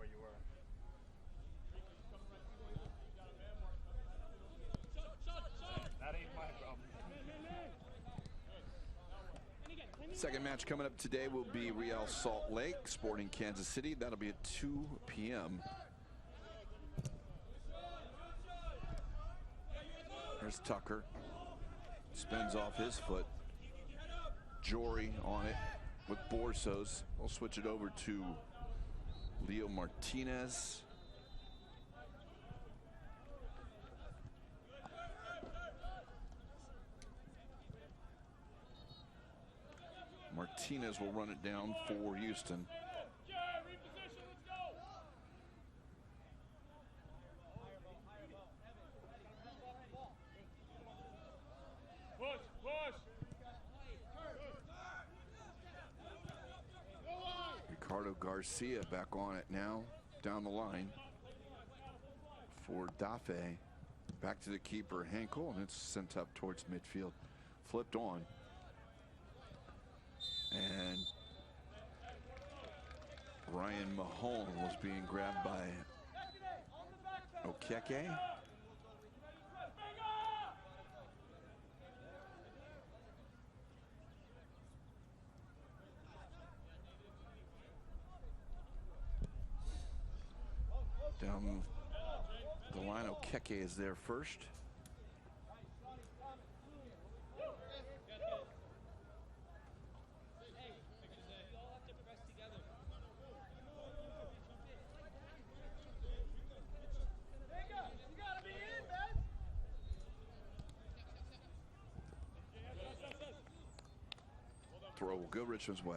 where you were. That ain't my problem. Second match coming up today will be Real Salt Lake Sporting Kansas City. That'll be at 2 p.m. There's Tucker. Spins off his foot. Jory on it with Borsos. We'll switch it over to Leo Martinez. Martinez will run it down for Houston. Push, push. Ricardo Garcia back on it now, down the line for Dafe. Back to the keeper, Henkel, and it's sent up towards midfield. Flipped on. And Ryan Mahone was being grabbed by Okeke. Down the line, Okeke is there first. Throw will go Richmond's way.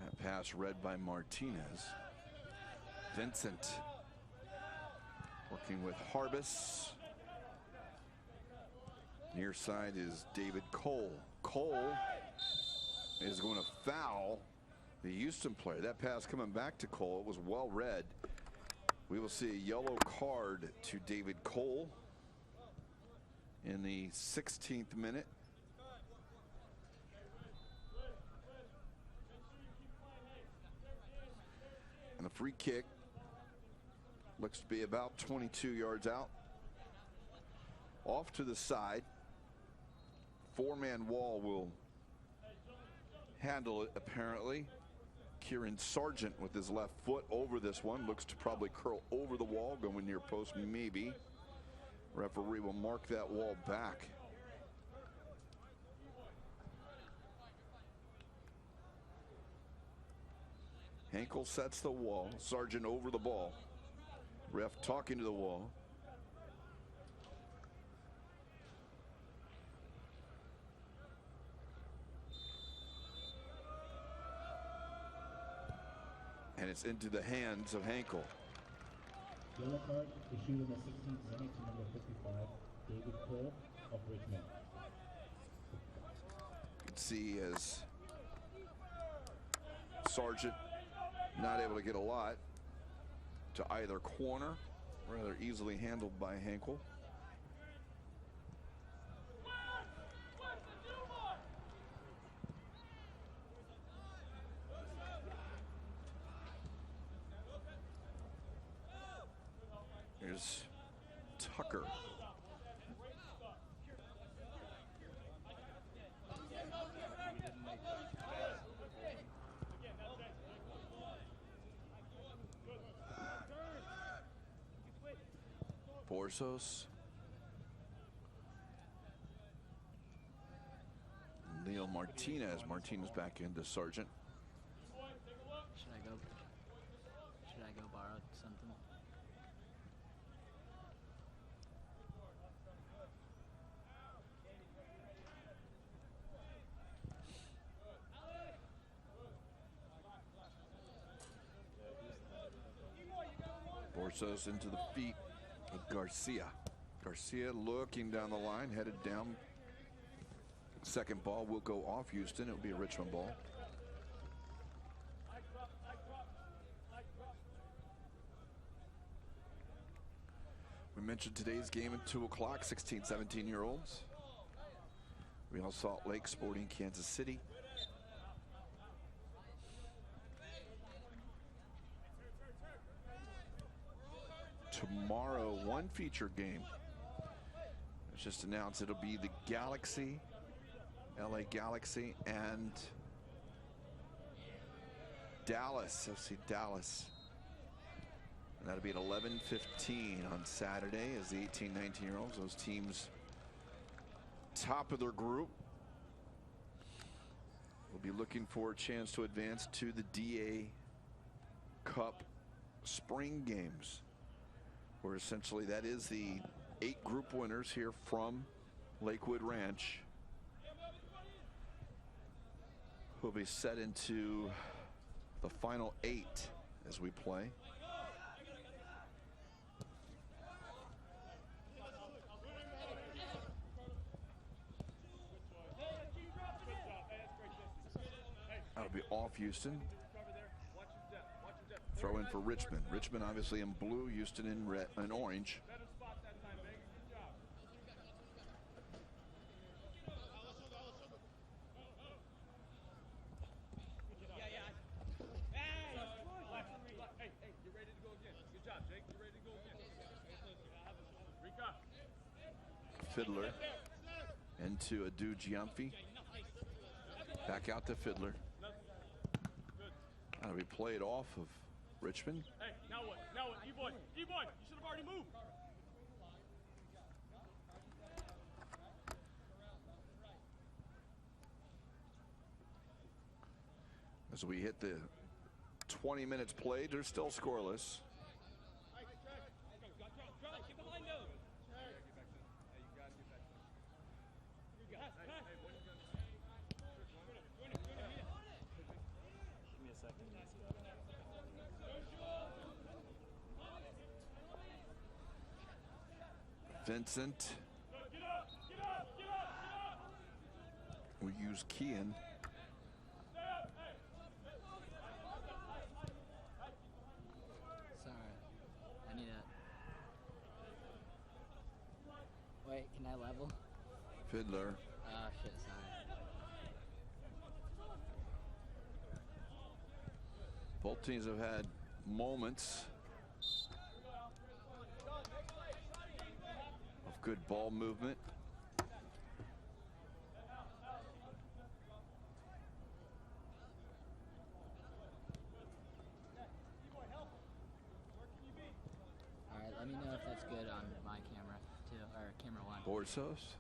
That pass read by Martinez. Vincent working with Harbis. Near side is David Cole. Cole is going to foul the Houston player. That pass coming back to Cole, it was well read. We will see a yellow card to David Cole in the 16th minute. And the free kick looks to be about 22 yards out. Off to the side. Four-man wall will handle it, apparently. Kieran Sargent with his left foot over this one. Looks to probably curl over the wall, going near post, maybe. Referee will mark that wall back. Henkel sets the wall. Sargent over the ball. Ref talking to the wall. And it's into the hands of Henkel. Yellow card issued in the 16th minute to number 55, David Cole of Richmond. You can see as Sargent not able to get a lot to either corner, rather easily handled by Henkel. Here's Tucker. Borsos. Leo Martinez. Martinez back into Sargent. Should I go borrow something? Borsos into the feet of Garcia. Garcia looking down the line, headed down Second ball will go off Houston. It will be a Richmond ball. We mentioned today's game at 2 o'clock, 16, 17-year-olds. Real Salt Lake Sporting Kansas City. Tomorrow, one feature game. It's just announced it'll be the Galaxy, LA Galaxy, and Dallas, FC Dallas. And that'll be at 11:15 on Saturday as the 18, 19-year-olds, those teams top of their group, will be looking for a chance to advance to the DA Cup spring games, where essentially that is the 8 group winners here from Lakewood Ranch who will be set into the final 8 as we play. That'll be off Houston. Throw in for Richmond. Richmond obviously in blue, Houston in red and orange. Fiddler into Adu Giamfi. Back out to Fiddler. That'll be played off of Richmond. Hey, now what? Now what? E-boy, E-boy, you should have already moved. As we hit the 20 minutes played, they're still scoreless. Vincent. We use Kean. Sorry. I need a... Wait, can I level? Fiddler. Oh, shit, sorry. Both teams have had moments of good ball movement. All right, let me know if that's good on my camera, too, or camera 1. Borsos.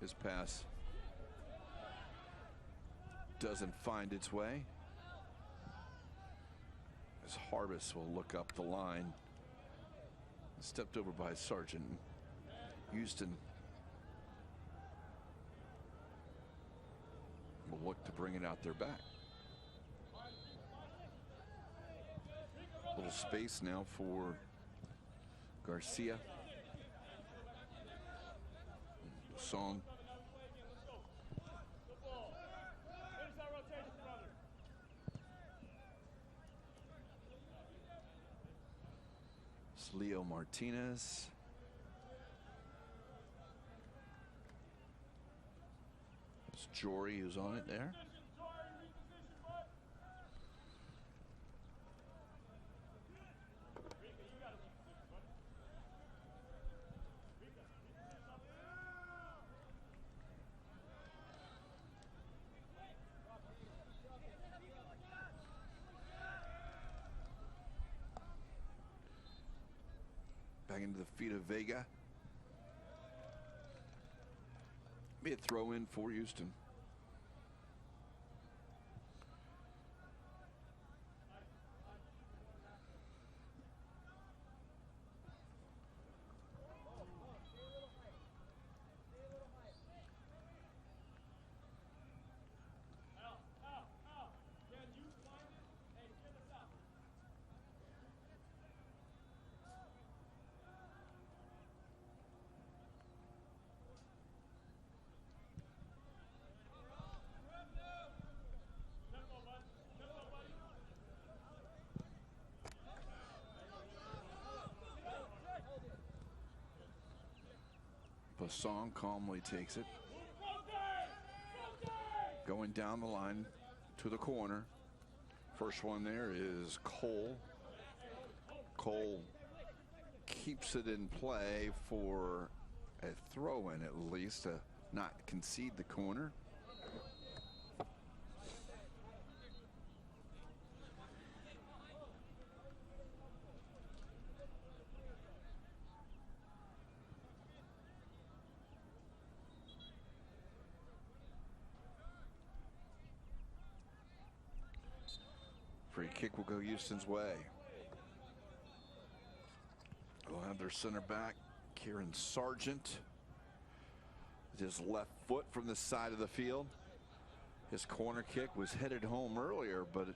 His pass doesn't find its way. As Harbis will look up the line. Stepped over by Sargent. Houston will look to bring it out their back. A little space now for Garcia. Song. It's Leo Martinez. It's Jory who's on it there. Back into the feet of Vega. Be a throw in for Houston. Basson calmly takes it. Going down the line to the corner. First one there is Cole. Cole keeps it in play for a throw-in at least to not concede the corner. Free kick will go Houston's way. They'll have their center back, Kieran Sargent. His left foot from the side of the field. His corner kick was headed home earlier, but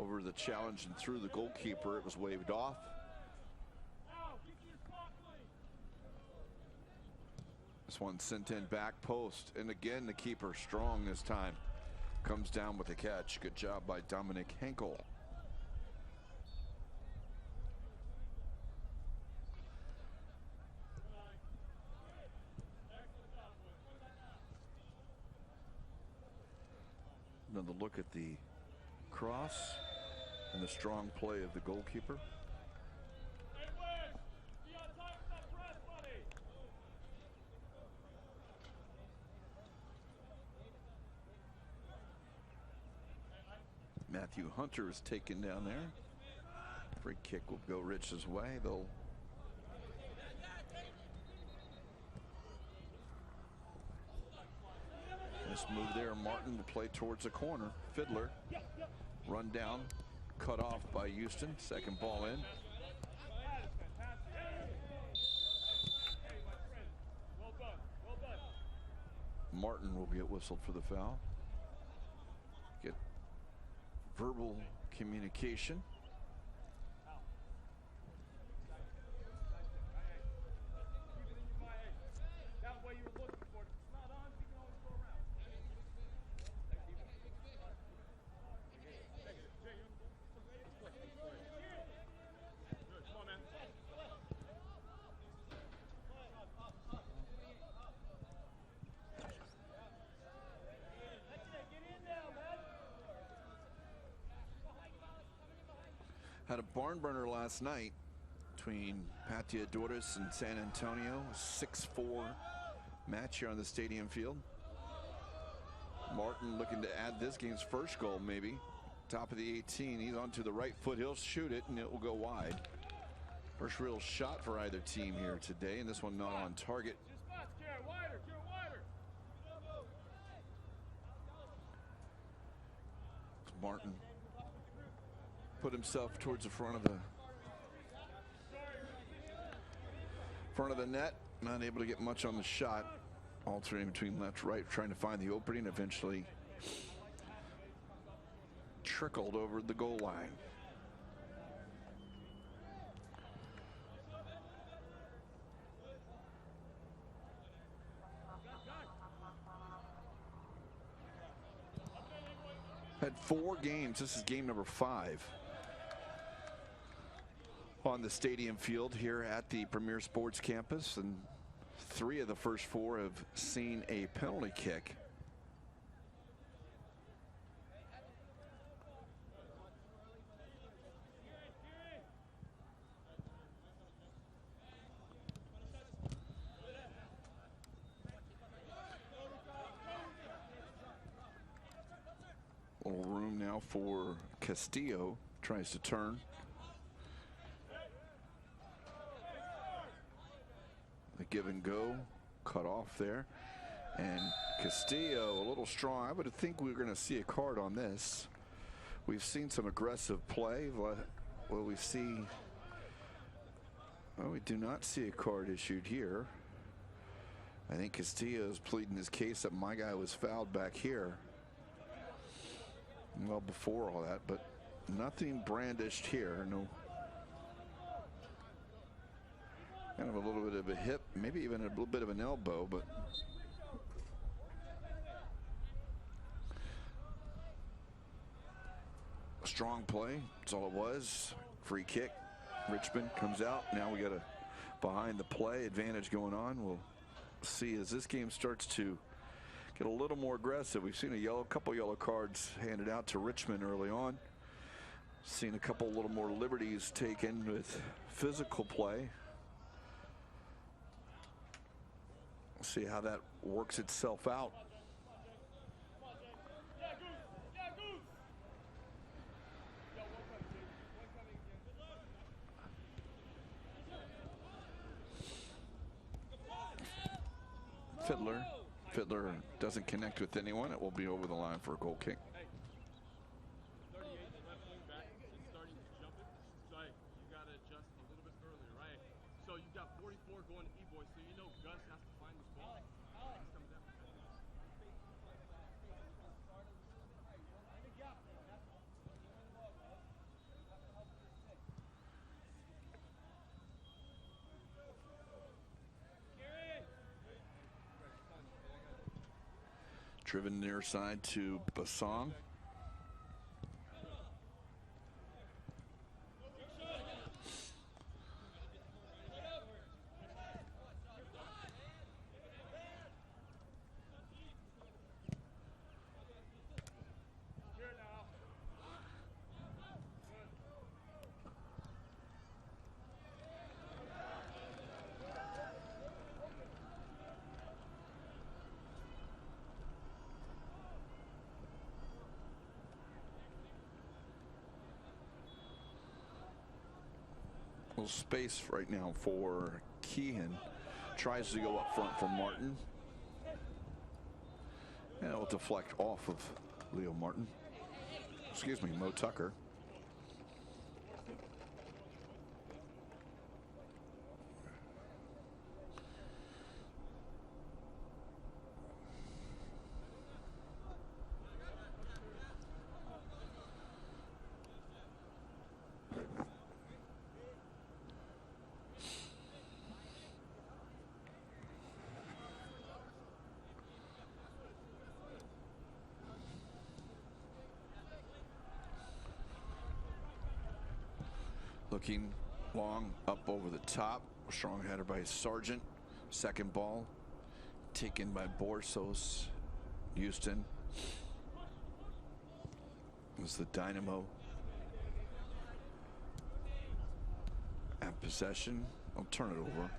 over the challenge and through the goalkeeper, it was waved off. This one sent in back post, and again the keeper strong this time. Comes down with the catch. Good job by Dominic Henkel. Another look at the cross and the strong play of the goalkeeper. Matthew Hunter is taken down there. Free kick will go Rich's way. They'll nice move there. Martin will play towards the corner. Fiddler run down, cut off by Houston. Second ball in. Martin will get whistled for the foul. Get verbal communication. Had a barn burner last night between Patriotores and San Antonio. 6-4 match here on the stadium field. Martin looking to add this game's first goal, maybe. Top of the 18. He's onto the right foot. He'll shoot it, and it will go wide. First real shot for either team here today, and this one not on target. Martin put himself towards the front of the net, not able to get much on the shot. Alternating between left right, trying to find the opening, eventually trickled over the goal line. Had 4 games. This is game number 5 on the stadium field here at the Premier Sports Campus, and 3 of the first 4 have seen a penalty kick. A little room now for Castillo, tries to turn. The give and go, cut off there. And Castillo a little strong. I would think we were going to see a card on this. We've seen some aggressive play. Well, we see, well, we do not see a card issued here. I think Castillo is pleading his case that my guy was fouled back here. Well, before all that, but nothing brandished here. No. Kind of a little bit of a hip, maybe even a little bit of an elbow, but a strong play. That's all it was. Free kick. Richmond comes out. Now we got a behind the play advantage going on. We'll see as this game starts to get a little more aggressive. We've seen a couple yellow cards handed out to Richmond early on. Seen a couple little more liberties taken with physical play. We'll see how that works itself out. Fiddler doesn't connect with anyone. It will be over the line for a goal kick. 38 left wing back is starting to jump it. So hey, you got to adjust a little bit earlier, right? So you got 44 going to E-boy, so you know Gus has to find this ball. He's coming down. Driven near side to Basong. Space right now for Keehan. Tries to go up front for Martin. And it'll deflect off of Leo Martin. Excuse me, Mo Tucker. Looking long up over the top. Strong header by Sargent. Second ball taken by Borsos. Houston. It was the Dynamo at possession. I'll turn it over.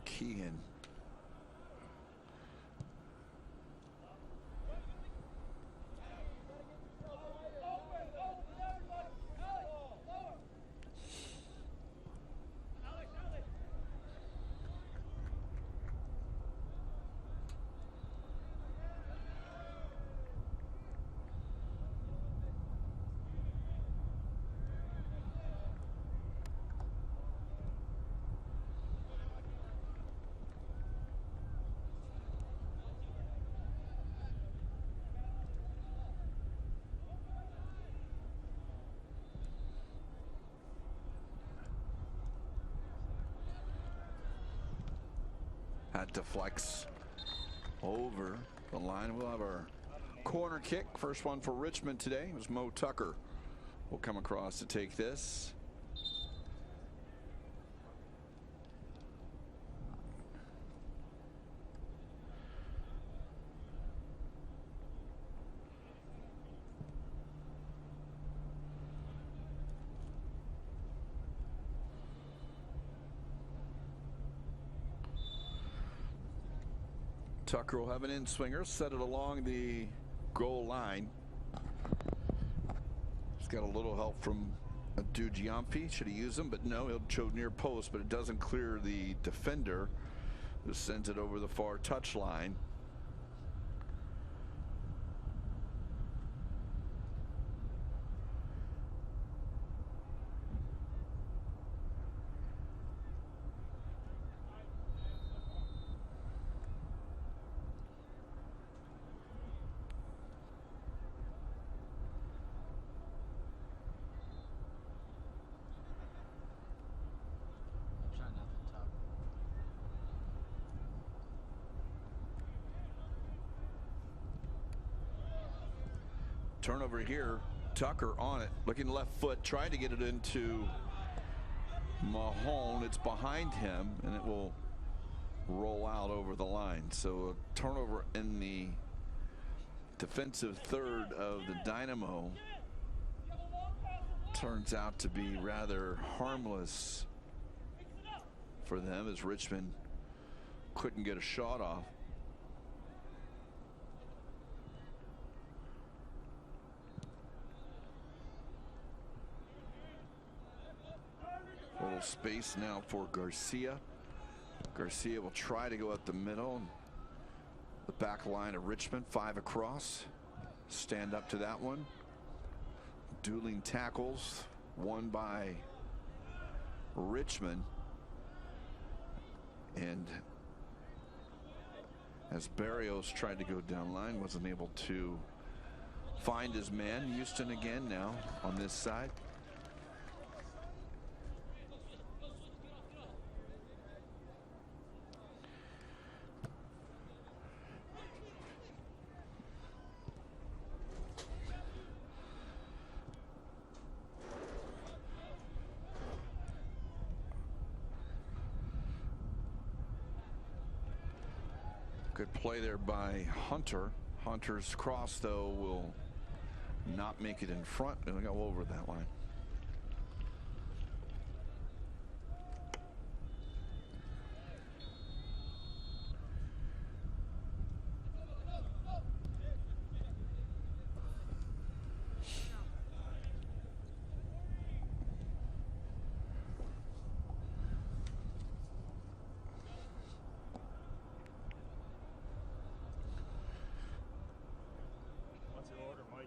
Keehan. That deflects over the line. We'll have our corner kick. First one for Richmond today. It was Mo Tucker. Will come across to take this. Tucker will have an in-swinger, set it along the goal line. He's got a little help from Giampi. Should he use him? But no, he'll choke near post, but it doesn't clear the defender, who sends it over the far touch line. Turnover here. Tucker on it, looking left foot, trying to get it into Mahone. It's behind him, and it will roll out over the line. So a turnover in the defensive third of the Dynamo turns out to be rather harmless for them, as Richmond couldn't get a shot off. A little space now for Garcia. Garcia will try to go up the middle. The back line of Richmond, 5 across. Stand up to that one. Dueling tackles, won by Richmond. And as Barrios tried to go down line, wasn't able to find his man. Houston again now on this side. Good play there by Hunter. Hunter's cross, though, will not make it in front and go over that line. What's your order, Mike?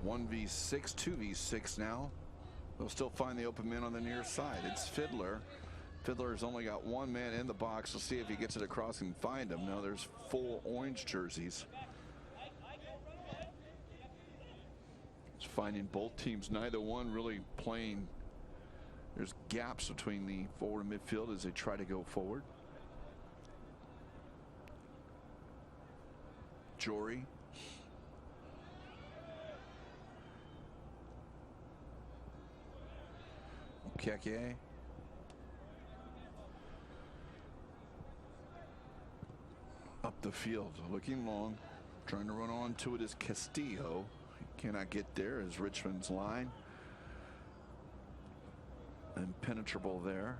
One v6, 2v6 now. They'll still find the open man on the near side. It's Fiddler. Fiddler's only got one man in the box. We'll see if he gets it across and find him. Now there's full orange jerseys. It's finding both teams, neither one really playing. There's gaps between the forward and midfield as they try to go forward. Jory. Keke. Up the field, looking long, trying to run on to it is Castillo. He cannot get there as Richmond's line impenetrable there.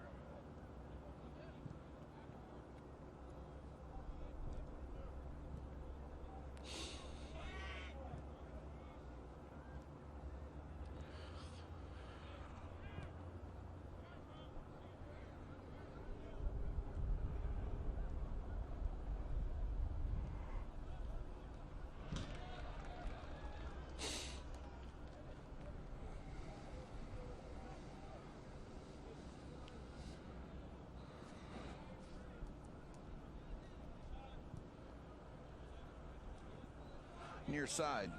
Near side,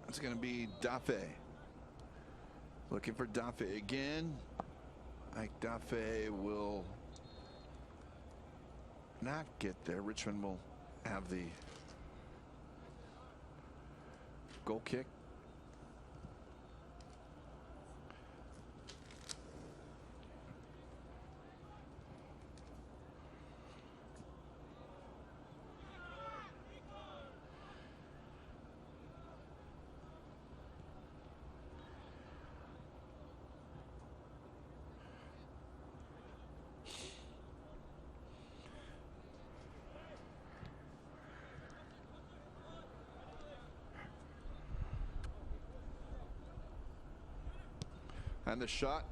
it's going to be Dafe. Looking for Dafe again. Ike Dafe will not get there. Richmond will have the goal kick. And the shot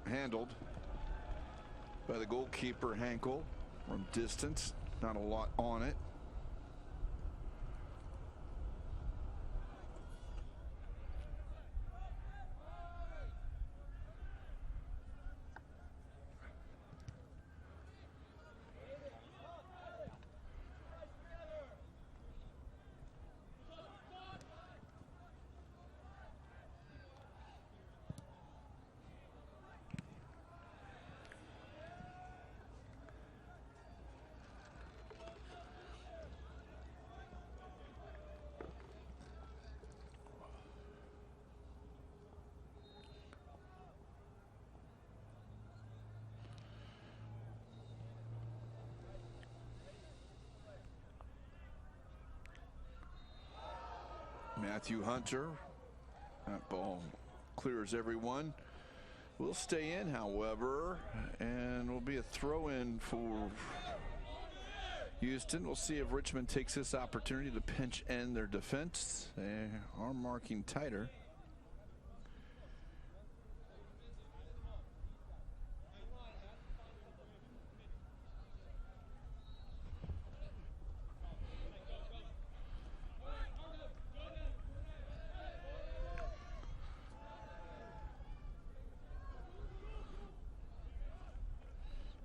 handled by the goalkeeper, Hankel, from distance. Not a lot on it. Matthew Hunter. That ball clears everyone. Will stay in, however, and will be a throw-in for Houston. We'll see if Richmond takes this opportunity to pinch end their defense. They are marking tighter.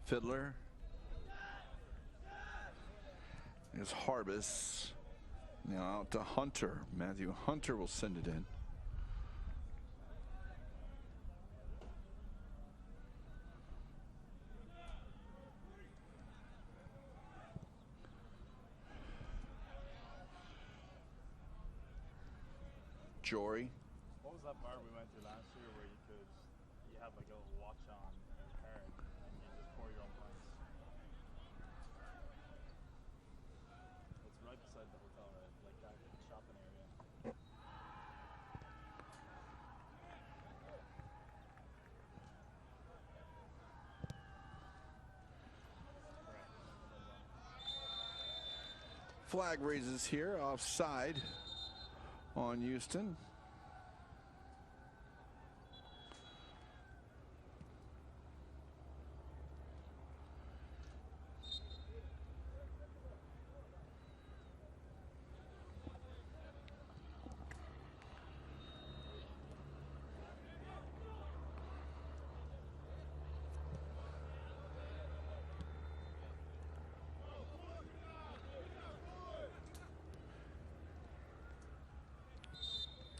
Fiddler is Harbis. Now out to Hunter. Matthew Hunter will send it in. Jory. What was that bar we went to last year where you have like a little watch on in your car and you just pour your own pints? It's right beside the hotel, right? Like that shopping area. Flag raises here, offside on Houston.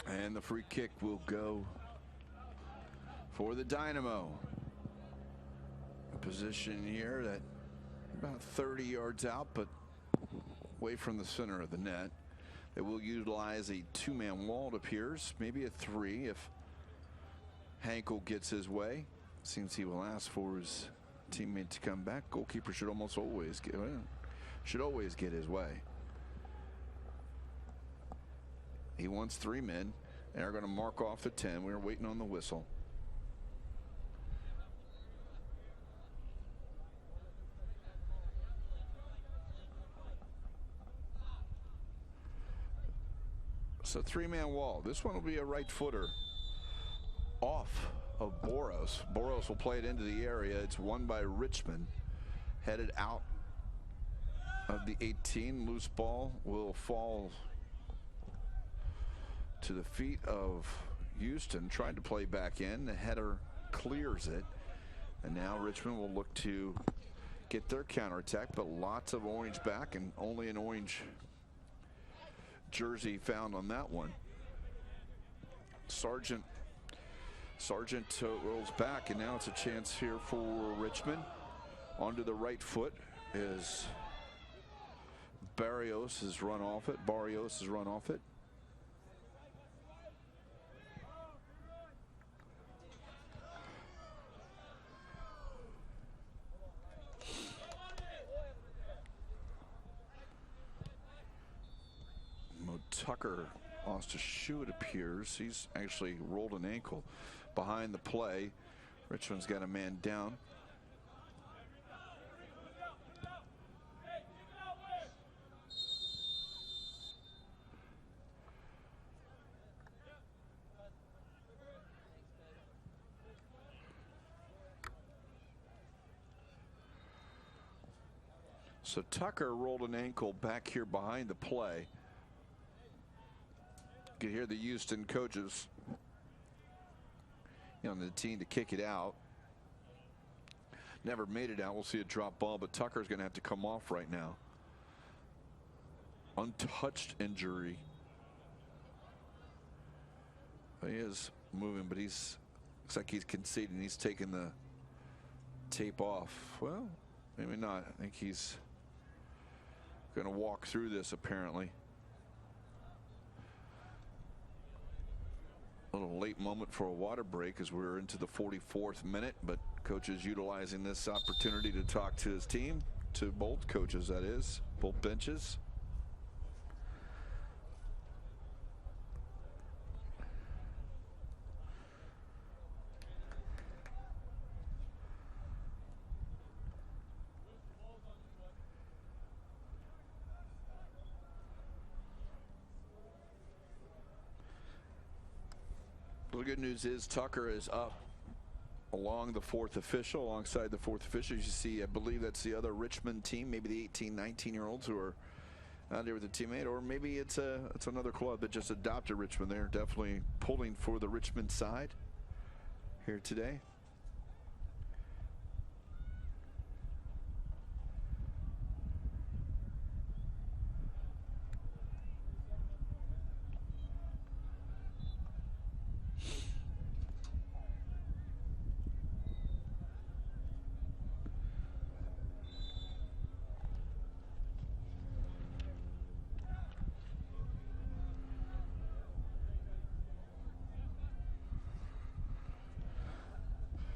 And the free kick will go for the Dynamo. A position here that about 30 yards out, but away from the center of the net. They will utilize a two-man wall, it appears, maybe a three if Hankel gets his way. Seems he will ask for his teammate to come back. Goalkeeper should always get his way. He wants three men. They're going to mark off the 10. We're waiting on the whistle. So three-man wall. This one will be a right footer off of Boros. Boros will play it into the area. It's won by Richmond. Headed out of the 18. Loose ball will fall to the feet of Houston, trying to play back in. The header clears it, and now Richmond will look to get their counterattack, but lots of orange back and only an orange jersey found on that one. Sargent rolls back, and now it's a chance here for Richmond. Onto the right foot is Barrios has run off it. Tucker lost a shoe, it appears. He's actually rolled an ankle behind the play. Richmond's got a man down. So Tucker rolled an ankle back here behind the play. You can hear the Houston coaches on the team to kick it out. Never made it out. We'll see a drop ball, but Tucker's going to have to come off right now. Untouched injury. He is moving, but looks like he's conceding. He's taking the tape off. Well, maybe not. I think he's going to walk through this apparently. A little late moment for a water break as we're into the 44th minute, but coach is utilizing this opportunity to talk to his team, to both coaches, that is, both benches. the good news is Tucker is up along the fourth official, alongside the fourth official. You see, I believe that's the other Richmond team, maybe the 18, 19-year-olds who are out there with a teammate, or maybe it's another club that just adopted Richmond. They're definitely pulling for the Richmond side here today.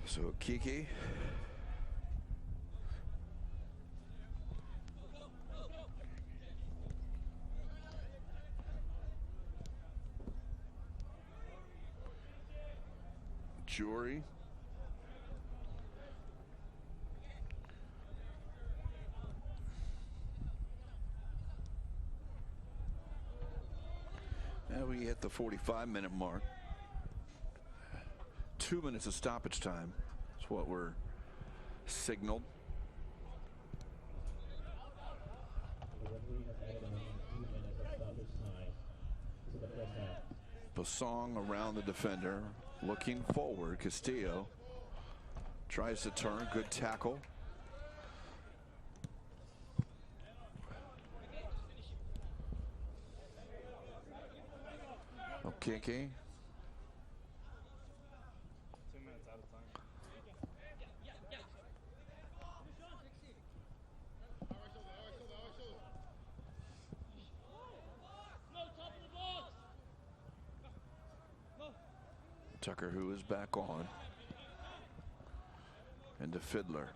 So Kiki. Jury. Now we hit the 45-minute mark. 2 minutes of stoppage time. That's what we're signaled. The referee has added an 2 minutes of stoppage time to the first half. Basong around the defender, looking forward. Castillo tries to turn. Good tackle. Okeke. 2 minutes out of time. Tucker, who is back on, and the Fiddler.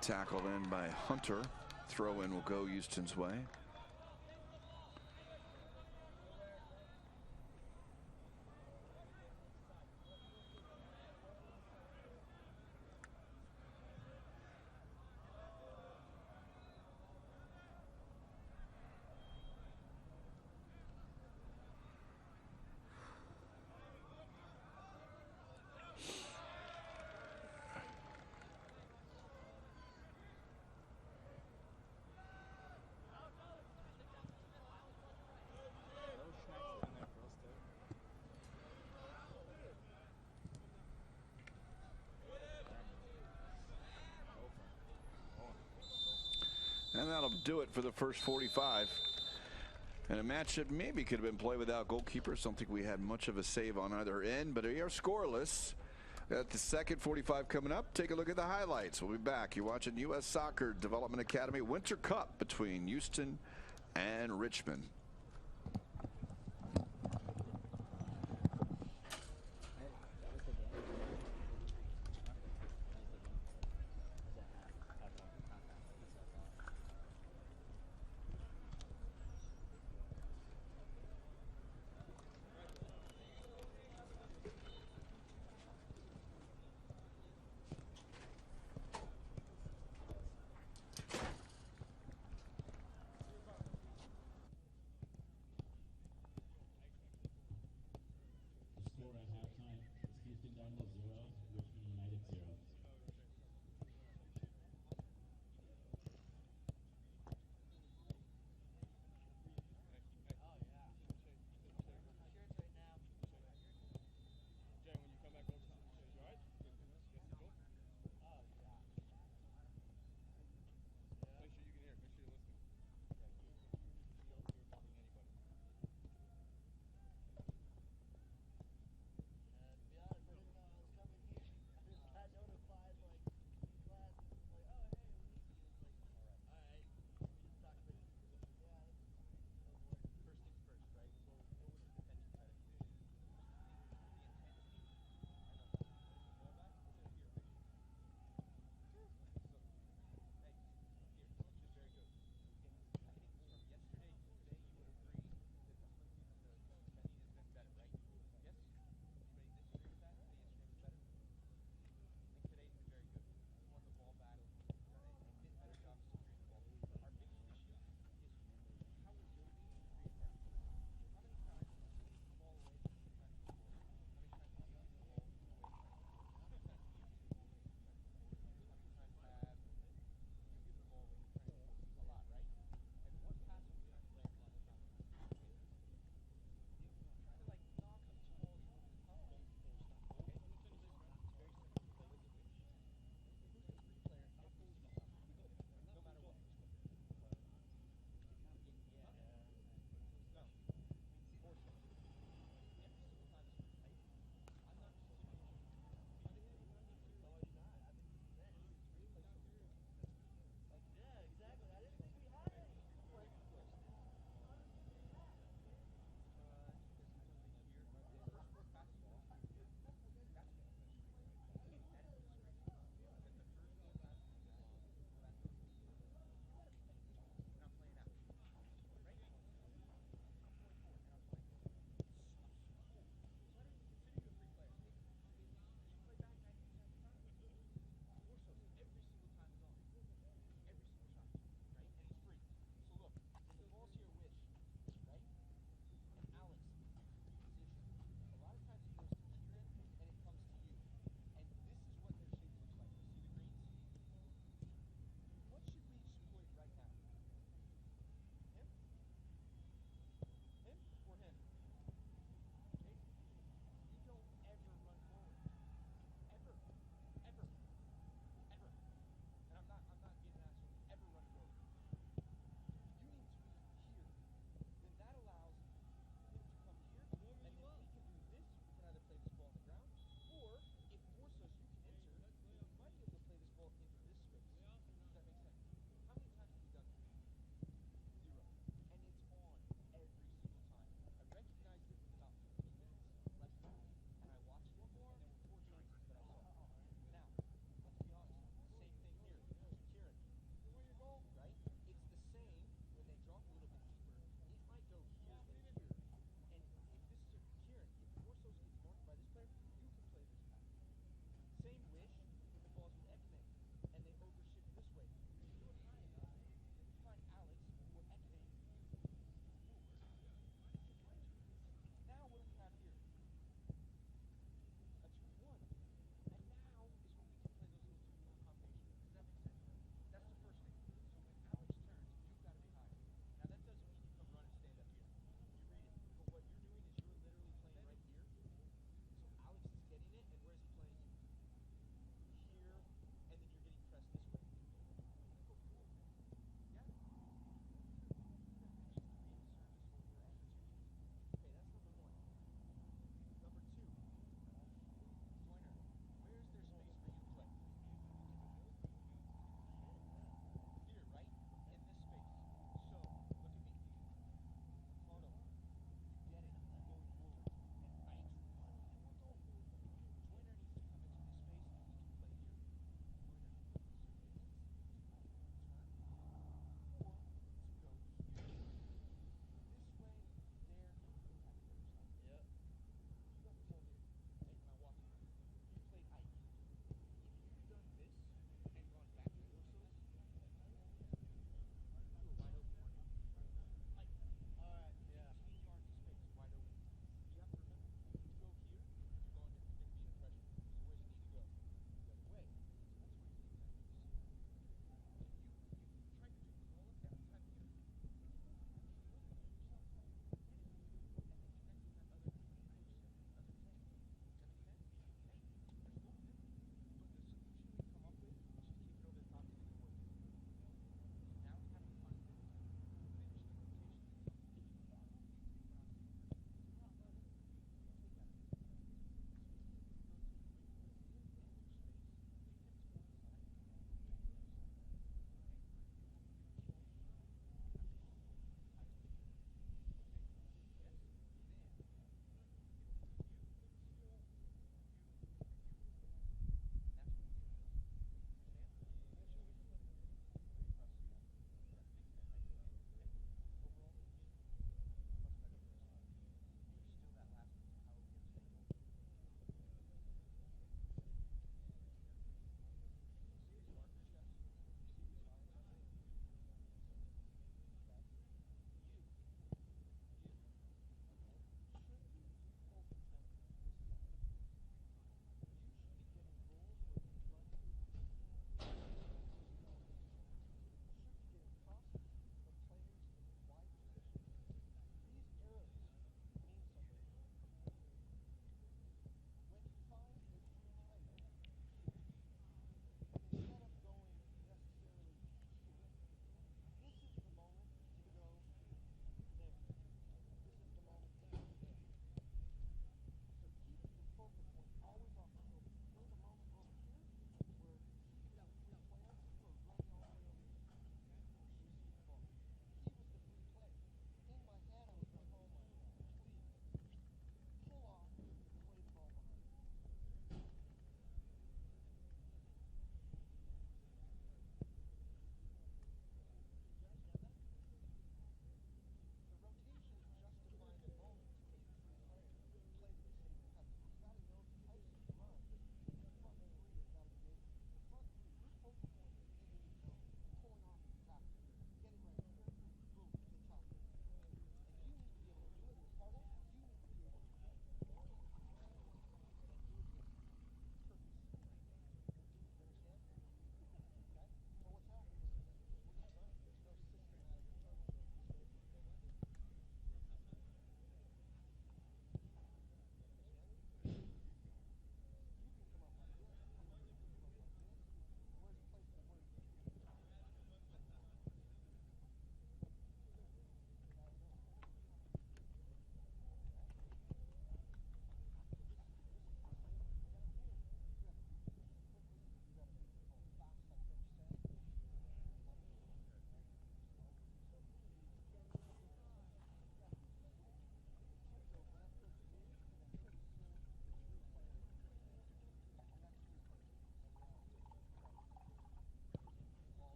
Tackled in by Hunter. Throw in will go Houston's way. And that'll do it for the first 45. And a match that maybe could have been played without goalkeepers. Don't think we had much of a save on either end, but we are scoreless. Got the second 45 coming up. Take a look at the highlights. We'll be back. You're watching U.S. Soccer Development Academy Winter Cup between Houston and Richmond.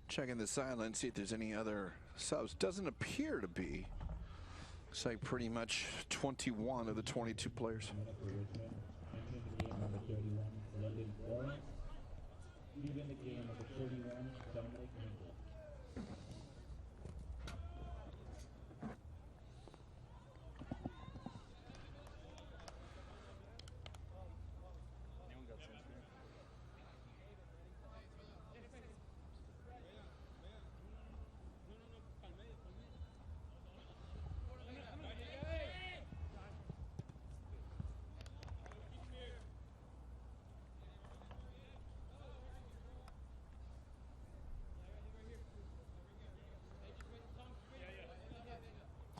Checking the sideline, see if there's any other subs. Doesn't appear to be. Looks like pretty much 21 of the 22 players. Entering the game, number 31, London Lawrence. Leaving the game, number 31, Dominic Hinkle. Anyone got sense here?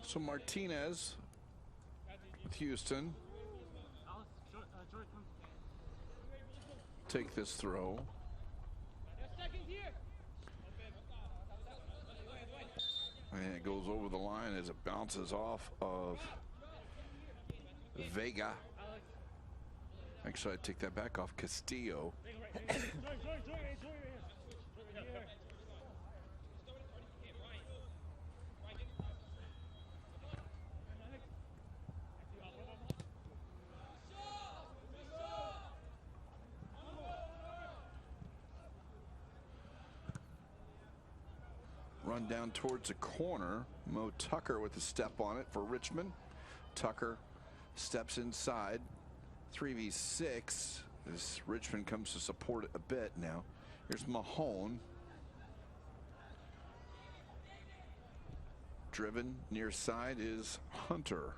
So Martinez with Houston. Take this throw. And it goes over the line as it bounces off of Vega. Actually, I take that back off Castillo. Run down towards the corner. Mo Tucker with a step on it for Richmond. Tucker steps inside. 3v6 as Richmond comes to support it a bit now. Here's Mahone. Driven near side is Hunter.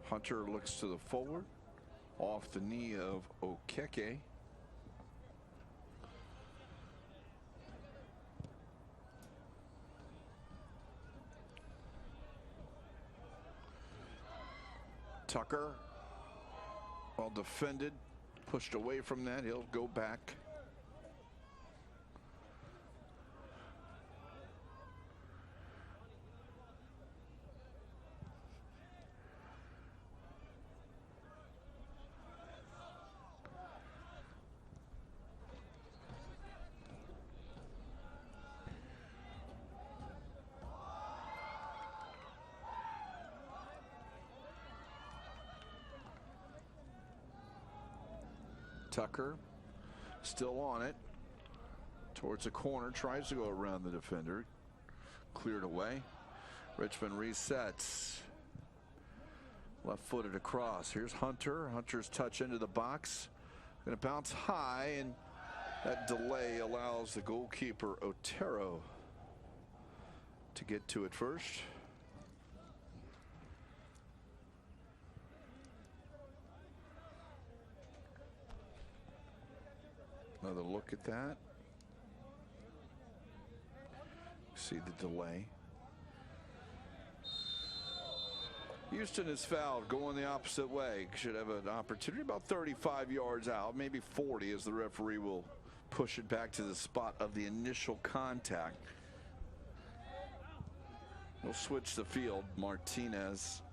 Hunter looks to the forward, off the knee of Okeke. Tucker, well defended, pushed away from that. He'll go back. Tucker still on it towards the corner, tries to go around the defender, cleared away. Richmond resets, left-footed across. Here's Hunter. Hunter's touch into the box, going to bounce high, and that delay allows the goalkeeper Otero to get to it first. Another look at that. See the delay. Houston is fouled, going the opposite way. Should have an opportunity about 35 yards out, maybe 40, as the referee will push it back to the spot of the initial contact. We'll switch the field. Martinez.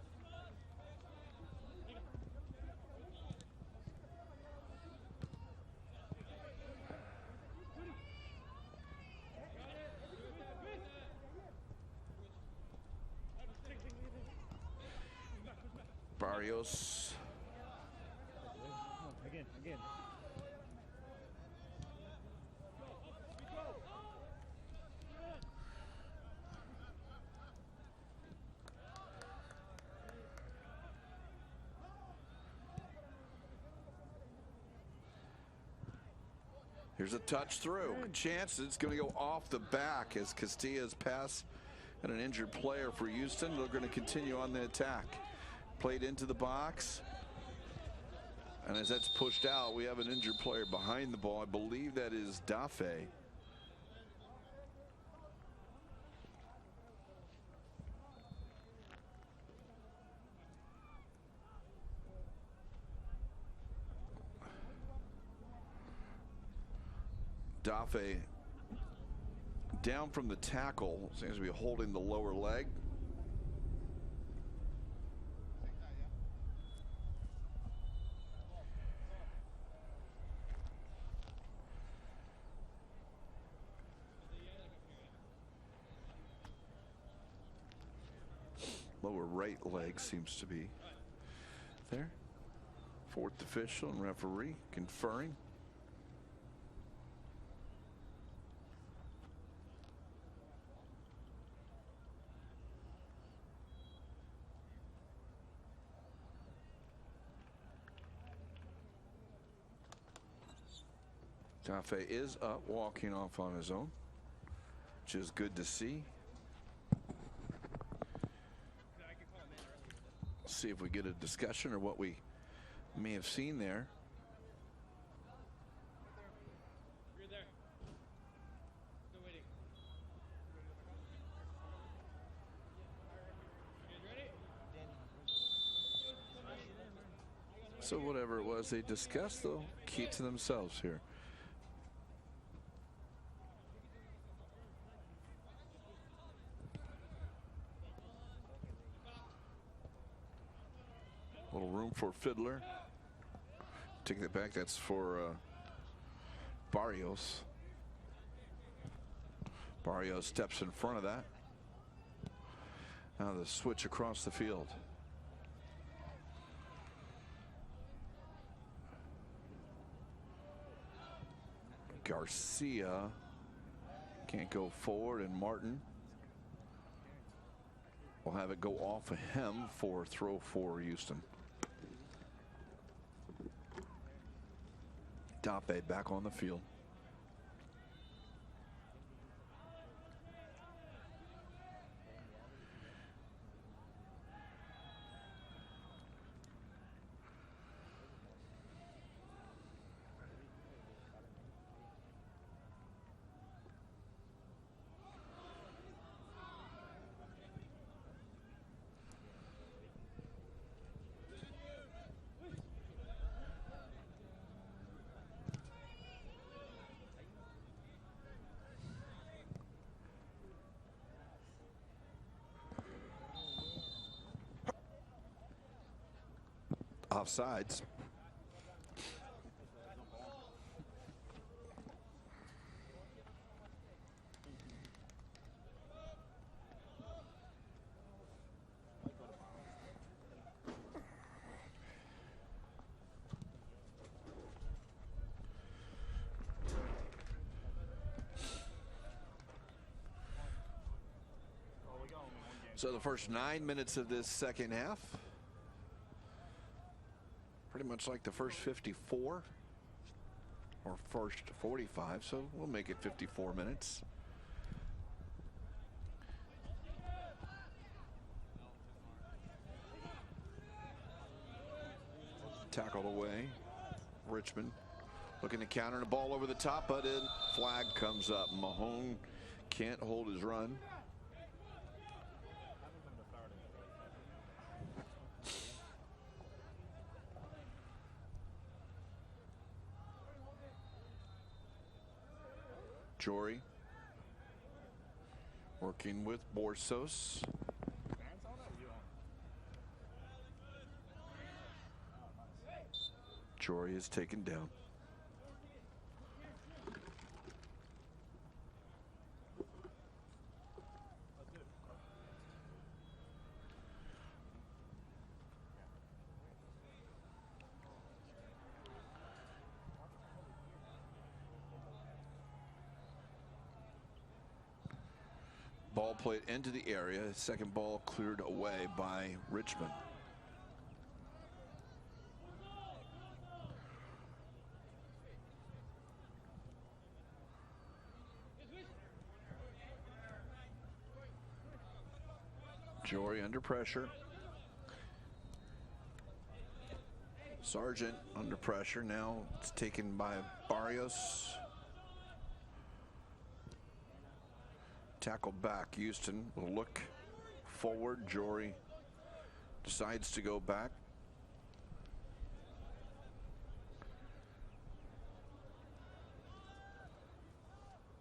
Barrios. Again. Here's a touch through. Chance it's going to go off the back as Castilla's pass and an injured player for Houston. They're going to continue on the attack. Played into the box. And as that's pushed out, we have an injured player behind the ball. I believe that is Dafe. Dafe Down from the tackle, seems to be holding the lower leg. Lower right leg seems to be there. Fourth official and referee conferring. Tafe is up, walking off on his own, which is good to see. See if we get a discussion or what we may have seen there. You're there. Still waiting. You guys ready? So whatever it was they discussed, they'll keep to themselves here. Little room for Fiddler. Taking it back, that's for Barrios. Barrios steps in front of that. Now the switch across the field. Garcia can't go forward, and Martin will have it go off of him for throw for Houston. Dape back on the field. Offsides. So the first 9 minutes of this second half, pretty much like the first 54 or first 45, so we'll make it 54 minutes. Tackled away. Richmond looking to counter, and a ball over the top, but a flag comes up. Mahone can't hold his run. Jory working with Borsos. Jory is taken down. Ball played into the area. Second ball cleared away by Richmond. Jory under pressure. Sargent under pressure. Now it's taken by Barrios. Tackle back. Houston will look forward. Jory decides to go back.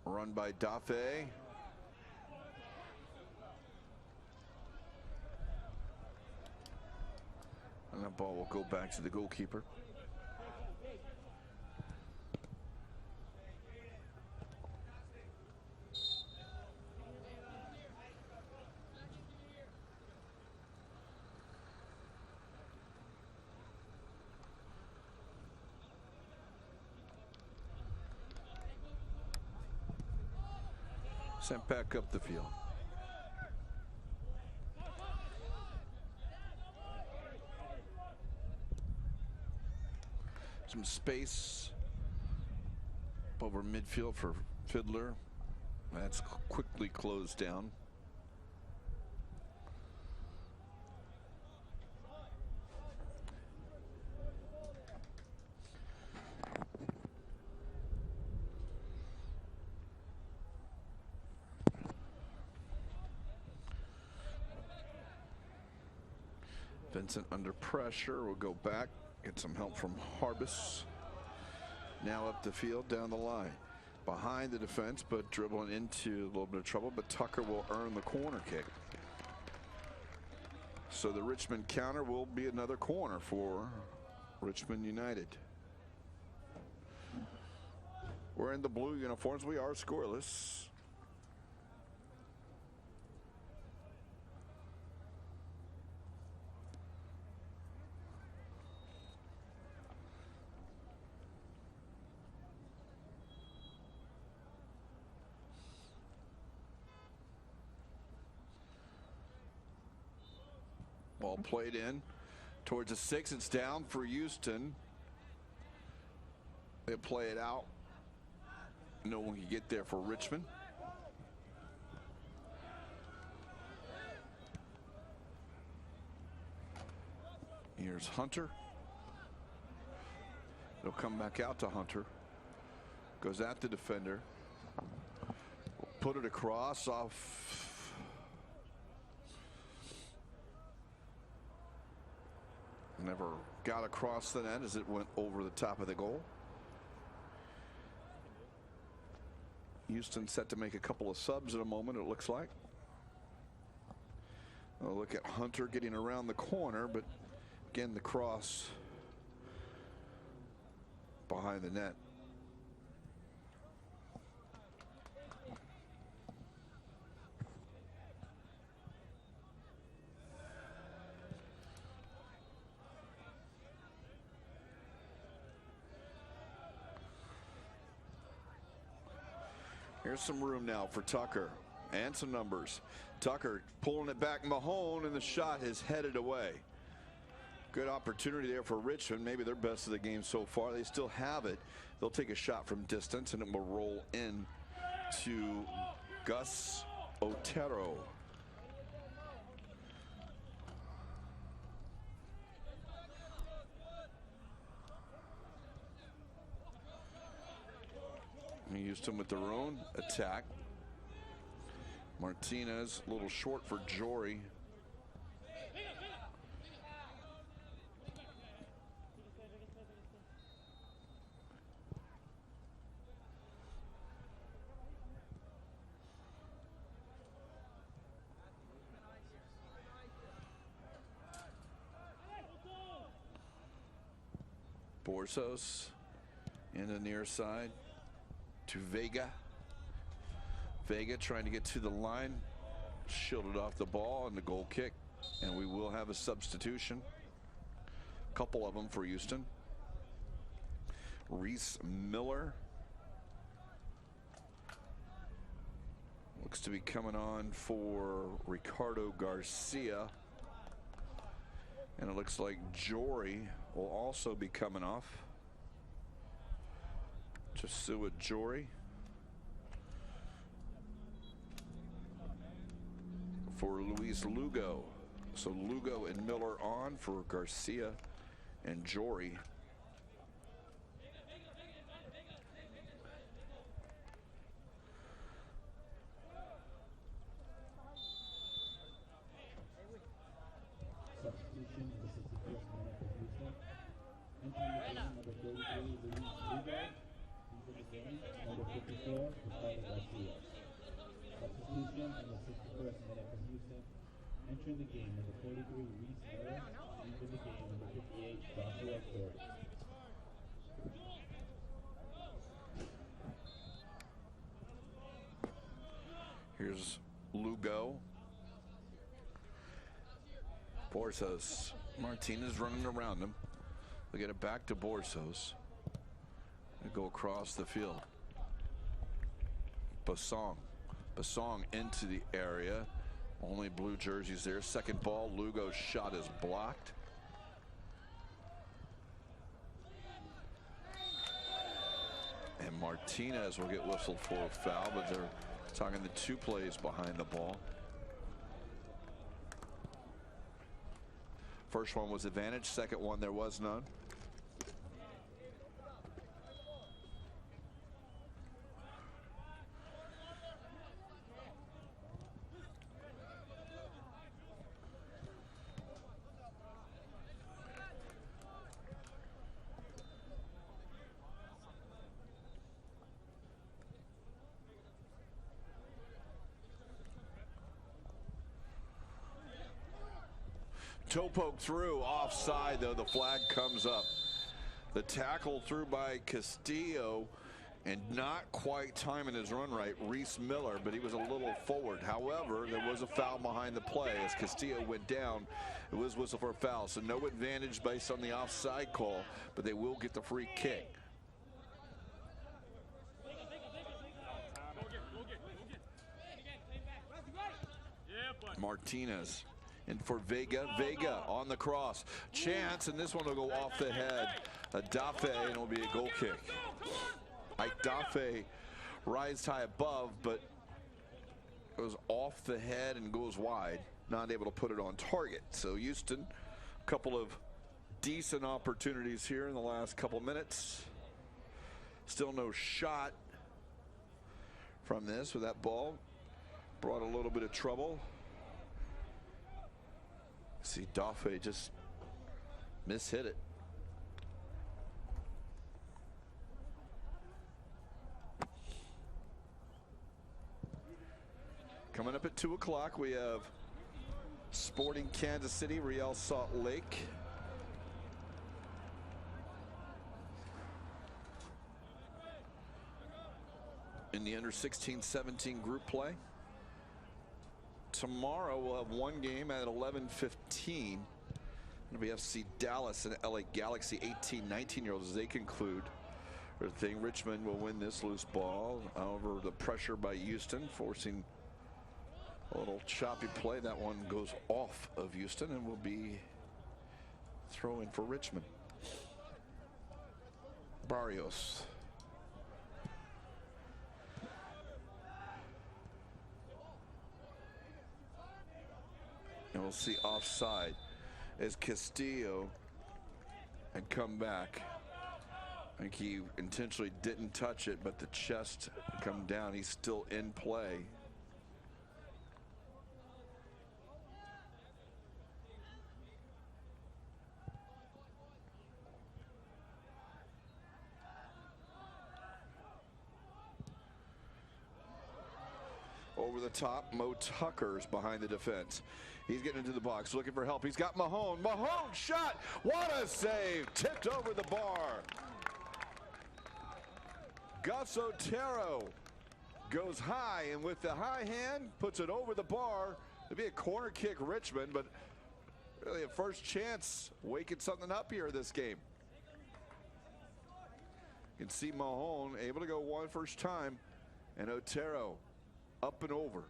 Run by Dafe. And that ball will go back to the goalkeeper. Sent back up the field. Some space over midfield for Fiddler. That's quickly closed down. Vincent under pressure, will go back, get some help from Harbis. Now up the field, down the line. Behind the defense, but dribbling into a little bit of trouble, but Tucker will earn the corner kick. So the Richmond counter will be another corner for Richmond United. We're in the blue uniforms, we are scoreless. Ball played in towards the 6. It's down for Houston. They play it out. No one can get there for Richmond. Here's Hunter. It'll come back out to Hunter. Goes at the defender. Put it across off. Never got across the net as it went over the top of the goal. Houston set to make a couple of subs in a moment, it looks like. I'll look at Hunter getting around the corner, but again, the cross behind the net. Here's some room now for Tucker and some numbers. Tucker pulling it back, Mahone, and the shot is headed away. Good opportunity there for Richmond, maybe their best of the game so far. They still have it. They'll take a shot from distance and it will roll in to Gus Otero. Houston with their own attack. Martinez a little short for Jory. Borsos in the near side to Vega. Vega trying to get to the line, shielded off the ball and the goal kick, and we will have a substitution. A couple of them for Houston. Reese Miller looks to be coming on for Ricardo Garcia, and it looks like Jory will also be coming off. Joshua Jory for Luis Lugo. So Lugo and Miller on for Garcia and Jory. Substitution in the 61st minute for Houston. Entering the game, number 33, Luis Lugo. Into the game, number 54, Ricardo Garcia. Substitution in the 61st minute for Houston. Entering the game, number 43, Reese Miller. Leaving the game, number 58, Joshua Ford. Here's Lugo. Borsos. Martinez running around him. They get it back to Borsos. They go across the field. Basong. Basong into the area. Only blue jerseys there. Second ball. Lugo's shot is blocked. And Martinez will get whistled for a foul, but they're talking the 2 plays behind the ball. First one was advantage. Second one, there was none. Toe poke through, offside though. The flag comes up. The tackle through by Castillo, and not quite timing his run right, Reese Miller, but he was a little forward. However, there was a foul behind the play as Castillo went down. It was whistle for a foul, so no advantage based on the offside call, but they will get the free kick. Martinez. And for Vega. Vega on the cross. Chance, and this one will go off the head. Dafe, and it'll be a goal kick. Ike Dafe rises high above, but goes off the head and goes wide. Not able to put it on target. So Houston, a couple of decent opportunities here in the last couple minutes. Still no shot from this with that ball. Brought a little bit of trouble. See, Dafe just mishit it. Coming up at 2 o'clock, we have Sporting Kansas City, Real Salt Lake. In the under 16-17 group play. Tomorrow we'll have one game at 11:15. It'll be FC Dallas and LA Galaxy, 18, 19-year-olds as they conclude their thing. Richmond will win this loose ball. However, the pressure by Houston forcing a little choppy play. That one goes off of Houston and will be throw in for Richmond. Barrios. And we'll see offside as Castillo had come back. I think he intentionally didn't touch it, but the chest come down. He's still in play. Over the top, Mo Tucker's behind the defense. He's getting into the box, looking for help. He's got Mahone. Mahone shot. What a save. Tipped over the bar. Gus Otero goes high, and with the high hand, puts it over the bar. It'd be a corner kick, Richmond, but really a first chance waking something up here this game. You can see Mahone able to go one first time, and Otero up and over.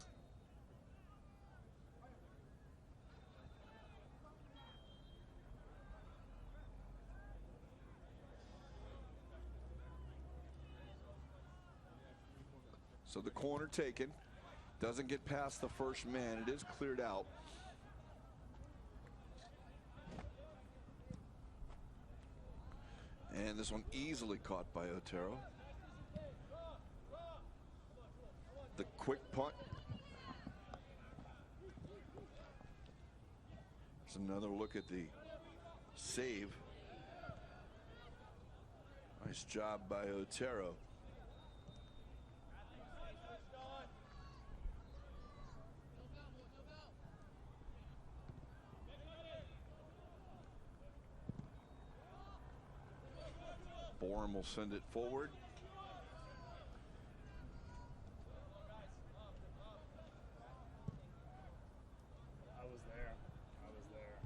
So the corner taken, doesn't get past the first man. It is cleared out. And this one easily caught by Otero. The quick punt. There's another look at the save. Nice job by Otero. Bourne will send it forward. I was there. I was there.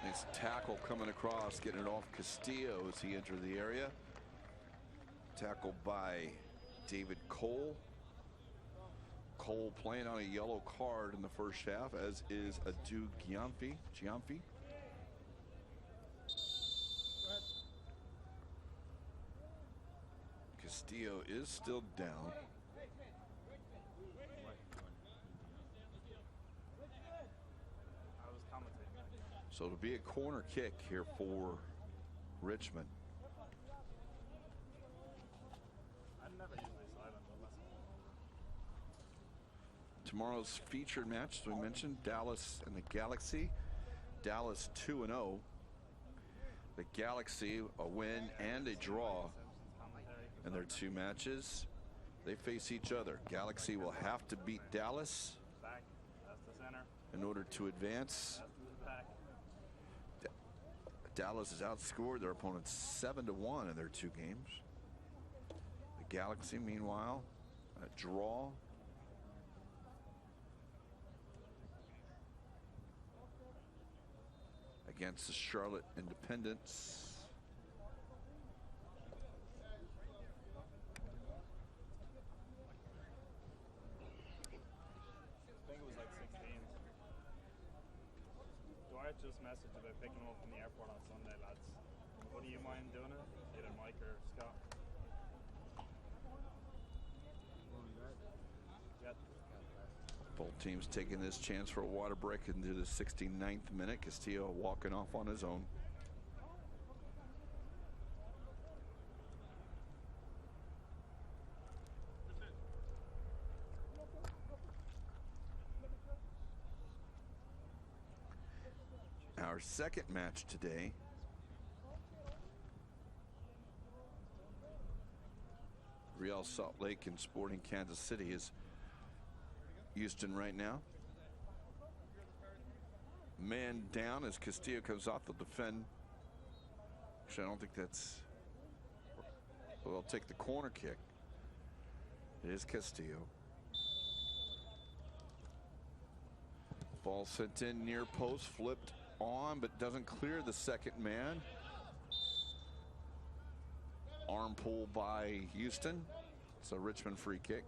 Nice tackle coming across, getting it off Castillo as he entered the area. Tackled by David Cole. Cole playing on a yellow card in the first half, as is Adu Giamfi. Castillo is still down. I was commentating. So it'll be a corner kick here for Richmond. I never usually silent unless I'm Tomorrow's featured match, as we mentioned, Dallas and the Galaxy. Dallas 2-0. The Galaxy a win and a draw in their two matches. They face each other. Galaxy will have to beat Dallas back. That's the center. in order to advance. That's the back. Dallas has outscored their opponents 7-1 in their two games. The Galaxy, meanwhile, a draw. Against the Charlotte Independents. I think it was like 16. Dwight just messaged about picking him up from the airport on Sunday, lads. Would you mind doing it? Either Mike or Scott? Yep. Both teams taking this chance for a water break into the 69th minute. Castillo walking off on his own. Our second match today Real Salt Lake and Sporting Kansas City is Houston right now. Man down as Castillo comes off. They'll defend. Actually, I don't think that's. Well, they'll take the corner kick. It is Castillo. Ball sent in near post, flipped on, but doesn't clear the second man. Arm pull by Houston. It's a Richmond free kick.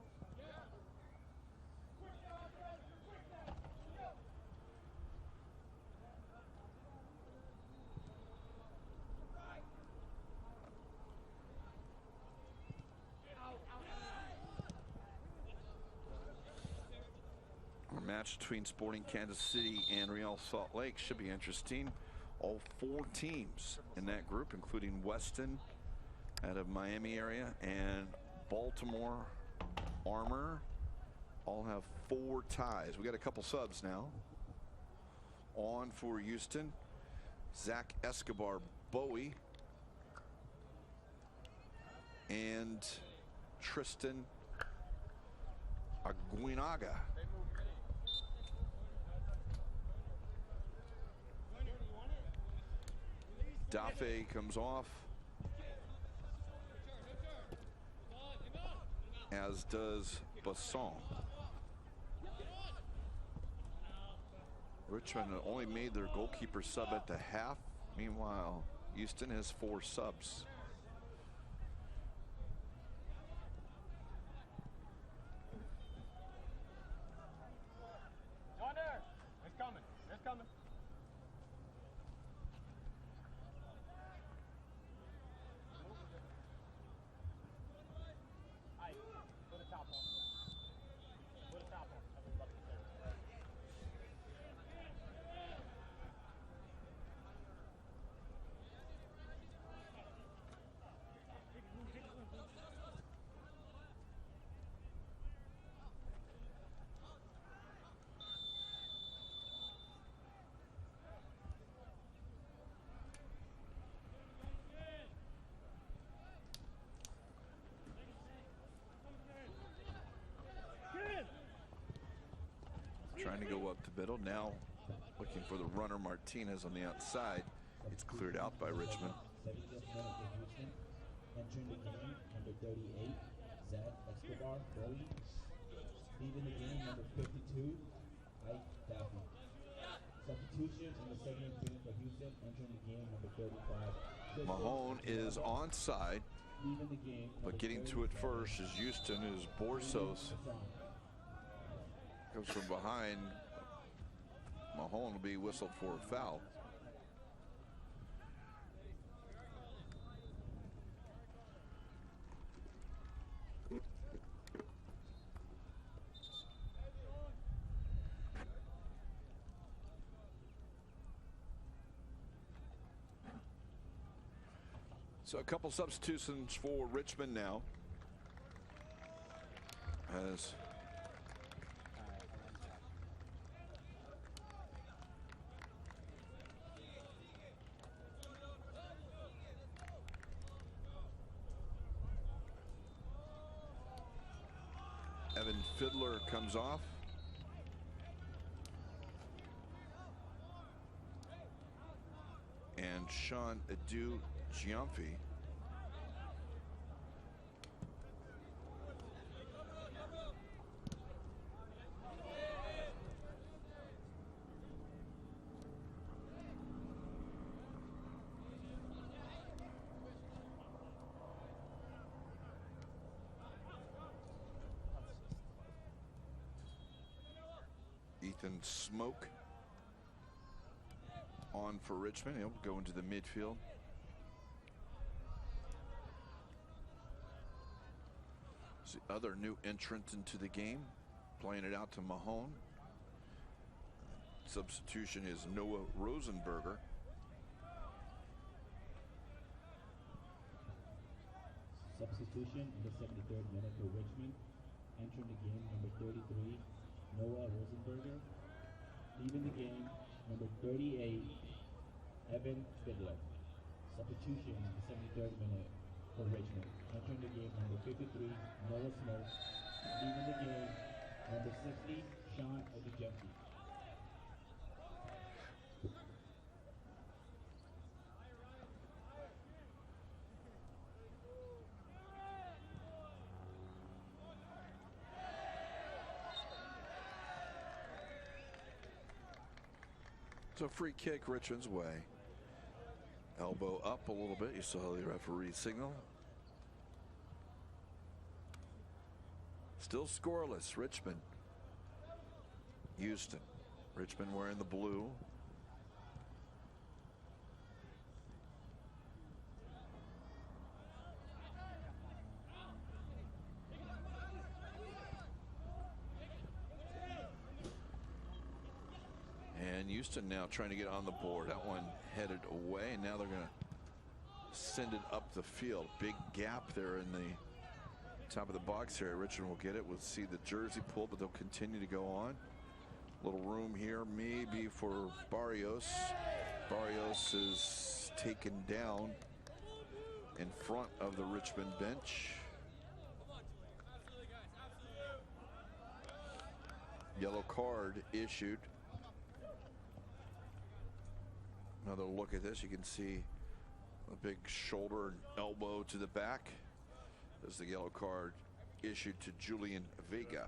Our match between Sporting Kansas City and Real Salt Lake should be interesting. All four teams in that group, including Weston out of Miami area and Baltimore Armor, all have 4 ties. We got a couple subs now. On for Houston, Zach Escobar Bowie and Tristan Aguinaga. Dafe comes off, as does Basson. Richmond only made their goalkeeper sub at the half. Meanwhile, Houston has 4 subs. Yonder! It's coming. It's coming. Put a top on. Put a top on. trying to go up the middle. Now looking for the runner Martinez on the outside. It's cleared out by Richmond. 75th minute for Houston. Entering the game, number 38, Zach Escobar, Bowie. Leaving the game, number 52, Ike Daffy. Substitution in the 70th minute for Houston. Entering the game, number 35. Mahone is onside, Leaving the game, but getting to it first is Houston, is Borsos. Comes from behind. Mahone will be whistled for a foul. So a couple substitutions for Richmond now. As Evan Fiddler comes off. And Sean Adu Giamfi. Ethan Smoke on for Richmond. He'll go into the midfield. It's the other new entrant into the game, playing it out to Mahone. Substitution is Noah Rosenberger. Substitution in the 73rd minute for Richmond. Entering the game, number 33, Noah Rosenberger. Leaving the game, number 38, Evan Fiddler. Substitution in the 73rd minute for Richmond. Entering the game, number 53, Noah Smoke. Leaving the game, number 60, Sean Odujemsi. It's a free kick Richmond's way. Elbow up a little bit. You saw the referee signal. Still scoreless. Richmond. Houston. Richmond wearing the blue. And Houston now trying to get on the board. That one headed away, and now they're going to send it up the field. Big gap there in the top of the box area. Richmond will get it. We'll see the jersey pull, but they'll continue to go on. Little room here maybe for Barrios. Barrios is taken down in front of the Richmond bench. Yellow card issued. Another look at this. You can see a big shoulder and elbow to the back. There's the yellow card issued to Julian Vega.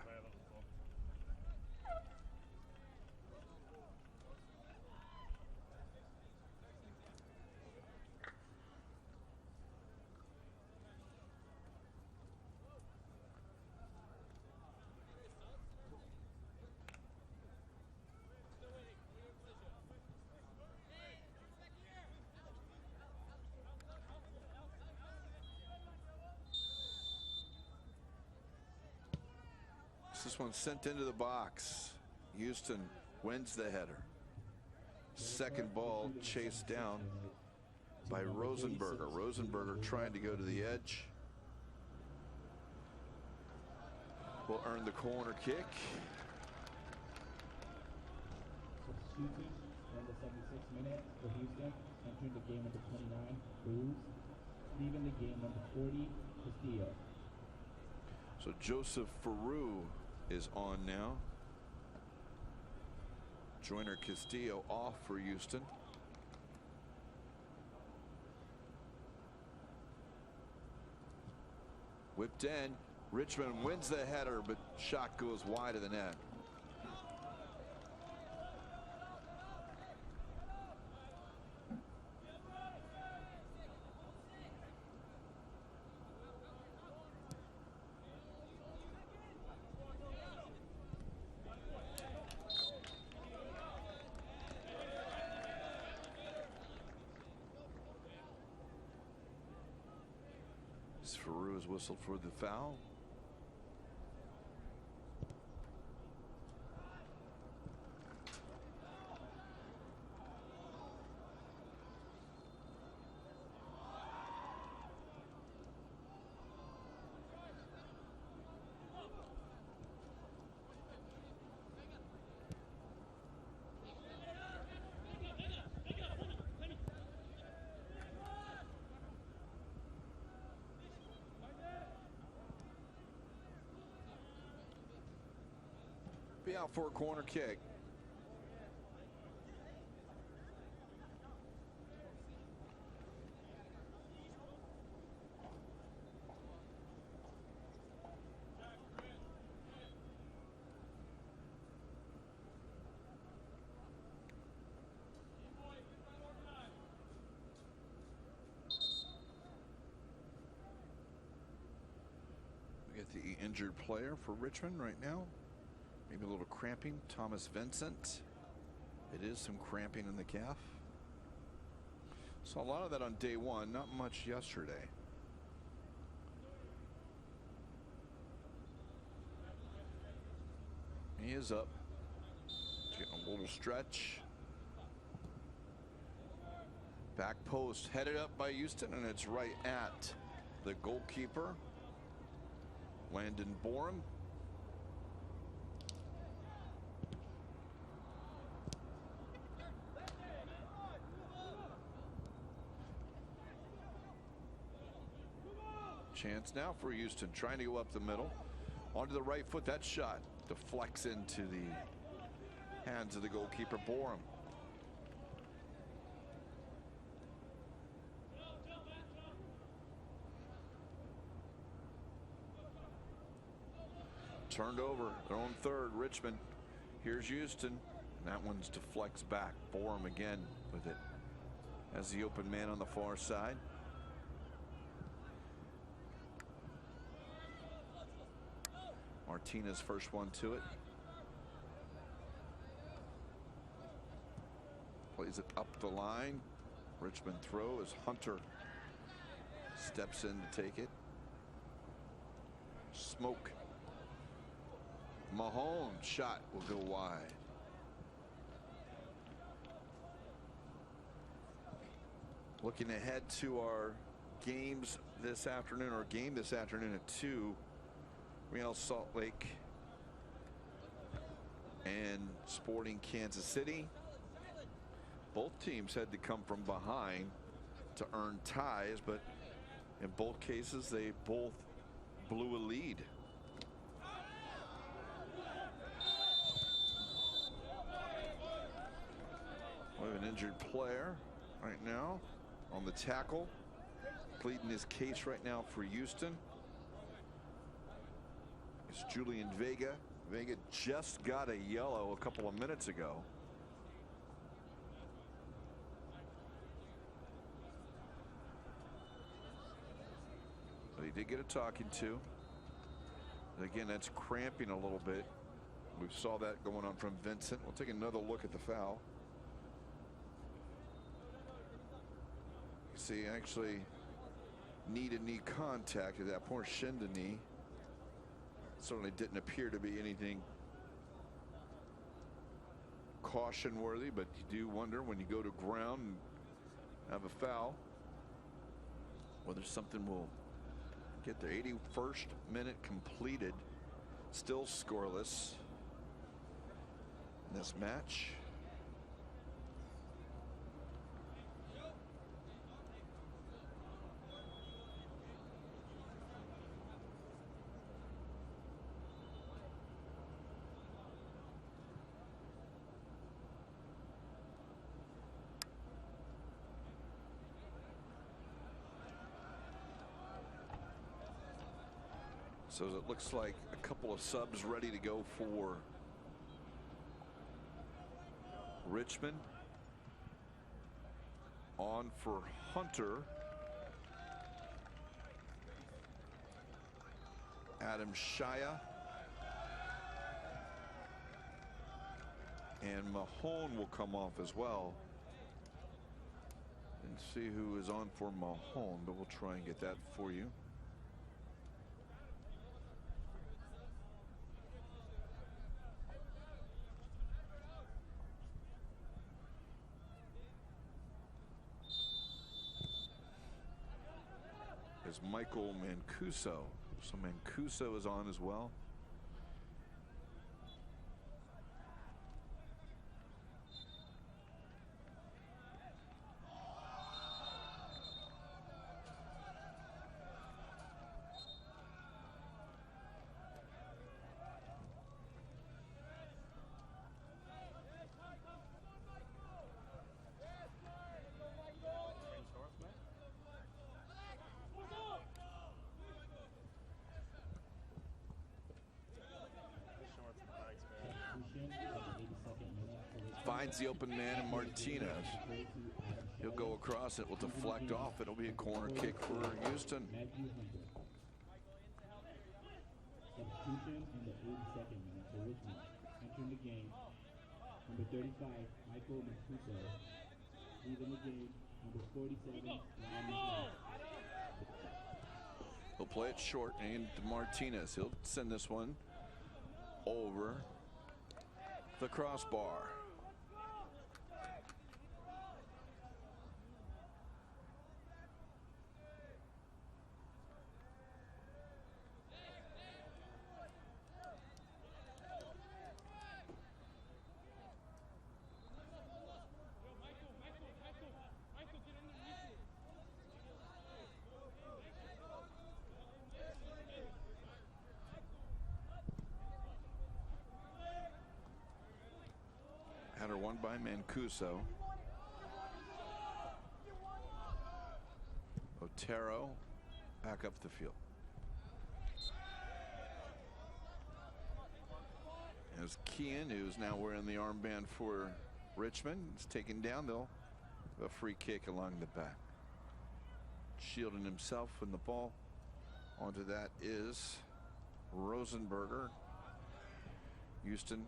This one sent into the box. Houston wins the header. Second ball chased down by Rosenberger. Rosenberger trying to go to the edge. Will earn the corner kick. Substitution in the 76th minute for Houston. Entering the game, number 29, Cruz. Leaving the game, number 40, Castillo. So Joseph Faru is on now. Joyner Castillo off for Houston. Whipped in. Richmond wins the header, but shot goes wide of the net. Faroux has whistled for the foul. Be out for a corner kick. We get the injured player for Richmond right now. Maybe a little cramping. Thomas Vincent. It is some cramping in the calf. Saw a lot of that on day one, not much yesterday. He is up. Getting a little stretch. Back post headed up by Houston, and it's right at the goalkeeper, Landon Borum. Chance now for Houston, trying to go up the middle. Onto the right foot. That shot deflects into the hands of the goalkeeper, Borum. Turned over, their own third. Richmond. Here's Houston. And that one's deflects back. Borum again with it as the open man on the far side. Martinez first one to it. Plays it up the line. Richmond throw as Hunter steps in to take it. Smoke. Mahone shot will go wide. Looking ahead to our games this afternoon, or game this afternoon at 2. Real Salt Lake and Sporting Kansas City. Both teams had to come from behind to earn ties, but in both cases they both blew a lead. We have an injured player right now on the tackle, pleading his case right now for Houston. It's Julian Vega. Vega just got a yellow a couple of minutes ago. But he did get a talking to. And again, that's cramping a little bit. We saw that going on from Vincent. We'll take another look at the foul. You see, actually knee-to-knee contact at that point, shin to knee. Certainly didn't appear to be anything caution worthy, but you do wonder when you go to ground and have a foul whether something will get there. 81st minute completed, still scoreless in this match. So it looks like a couple of subs ready to go for Richmond. On for Hunter. Adam Shaya. And Mahone will come off as well. And see who is on for Mahone, but we'll try and get that for you. Is Michael Mancuso. So Mancuso is on as well. Finds the open man in Martinez. He'll go across. It will deflect off. It'll be a corner kick for Houston. Substitution in the 82nd minute for Richmond. Entering the game, number 35, Michael Mancuso. Leaving the game, number 47, Ryan Mahone. He'll play it short and Martinez. He'll send this one over the crossbar. Header won by Mancuso. Otero back up the field. As Kean, who's now wearing the armband for Richmond, is taken down. They'll have a free kick along the back. Shielding himself when the ball onto that is Rosenberger. Houston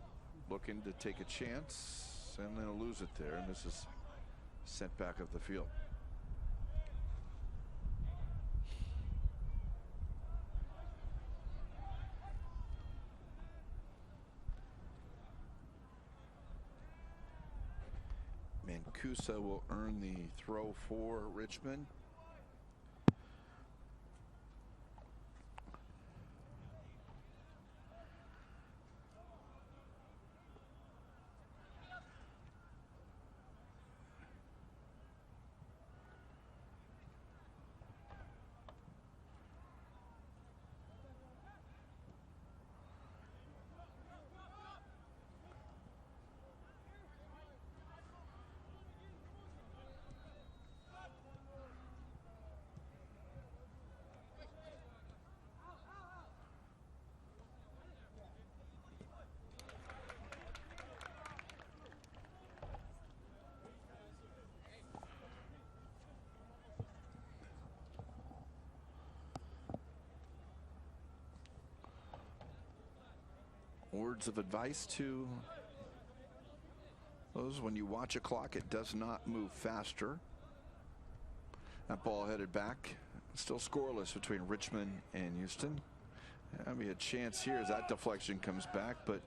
looking to take a chance and then lose it there, and this is sent back up the field. Mancuso will earn the throw for Richmond. Words of advice to those: when you watch a clock, it does not move faster. That ball headed back. Still scoreless between Richmond and Houston. There'll be a chance here as that deflection comes back, but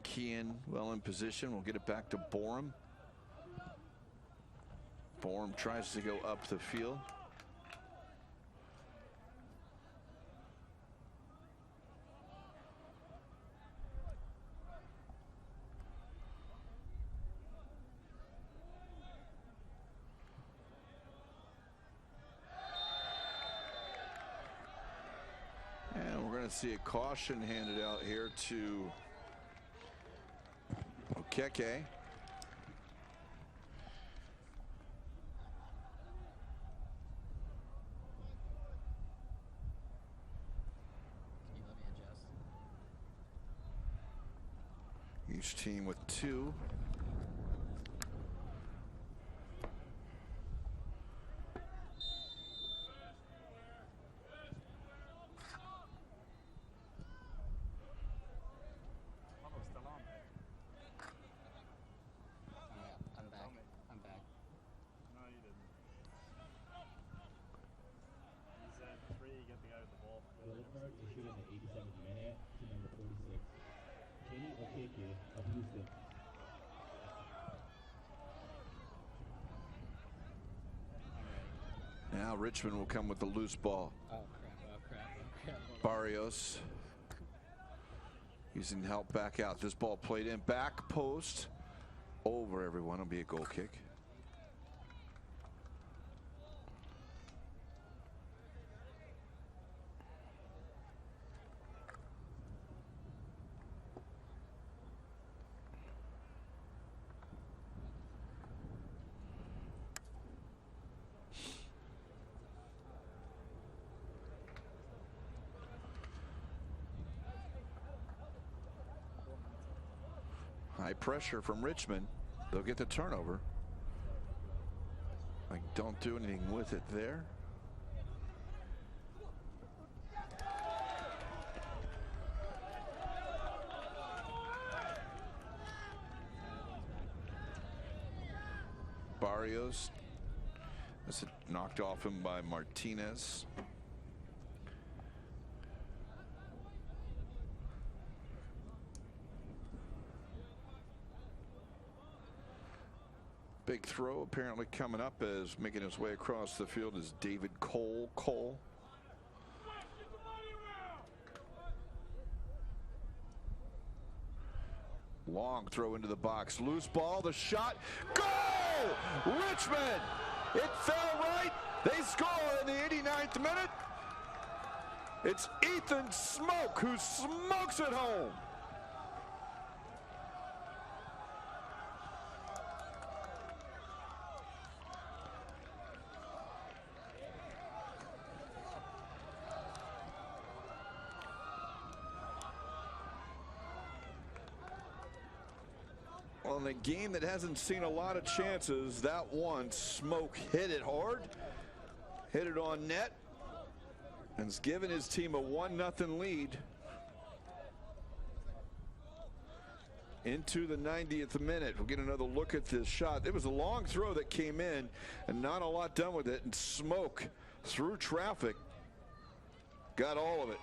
Kean well in position. We'll get it back to Borum. Borum tries to go up the field. See a caution handed out here to Okeke. Each team with 2. I'm back. I'm back. No, you didn't. He said 3, get the guy with the ball. Williford issued in the 87th minute to number 46. Kenny Okeke of Houston. Now Richmond will come with the loose ball. Oh crap! Oh crap! Oh crap! Barrios using help back out. This ball played in back post over everyone. It'll be a goal kick. High pressure from Richmond. They'll get the turnover. Like, don't do anything with it there. Barrios. That's knocked off him by Martinez. Big throw apparently coming up as making his way across the field is David Cole. Long throw into the box. Loose ball. The shot. Goal! Richmond! It fell right. They score in the 89th minute. It's Ethan Smoke who smokes it home. On a game that hasn't seen a lot of chances, that one, Smoke hit it hard, hit it on net, and has given his team a 1-0 lead into the 90th minute. We'll get another look at this shot. It was a long throw that came in and not a lot done with it, and Smoke through traffic got all of it.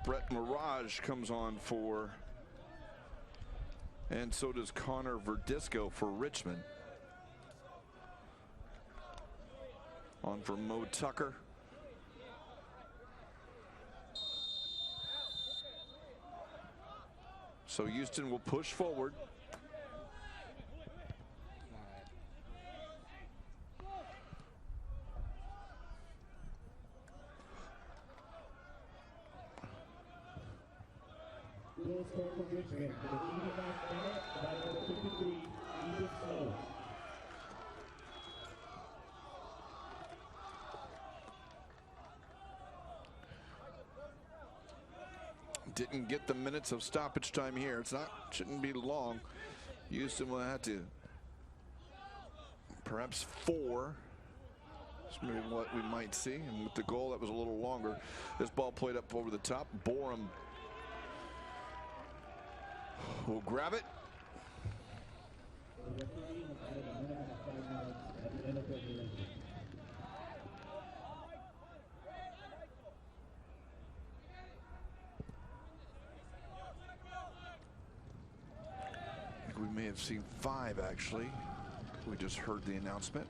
Brett Mirage comes on for, and so does Connor Verdisco for Richmond. On for Mo Tucker. So Houston will push forward. Goal scored for Richmond for the 89th minute by number 53, Ethan Smoke. Didn't get the minutes of stoppage time here. It's not, shouldn't be long. Houston will have to perhaps 4. That's maybe what we might see. And with the goal, that was a little longer. This ball played up over the top. Borum will grab it. The referee has added a minimum of 5 minutes at the end of regulation. I think we may have seen 5 actually. We just heard the announcement.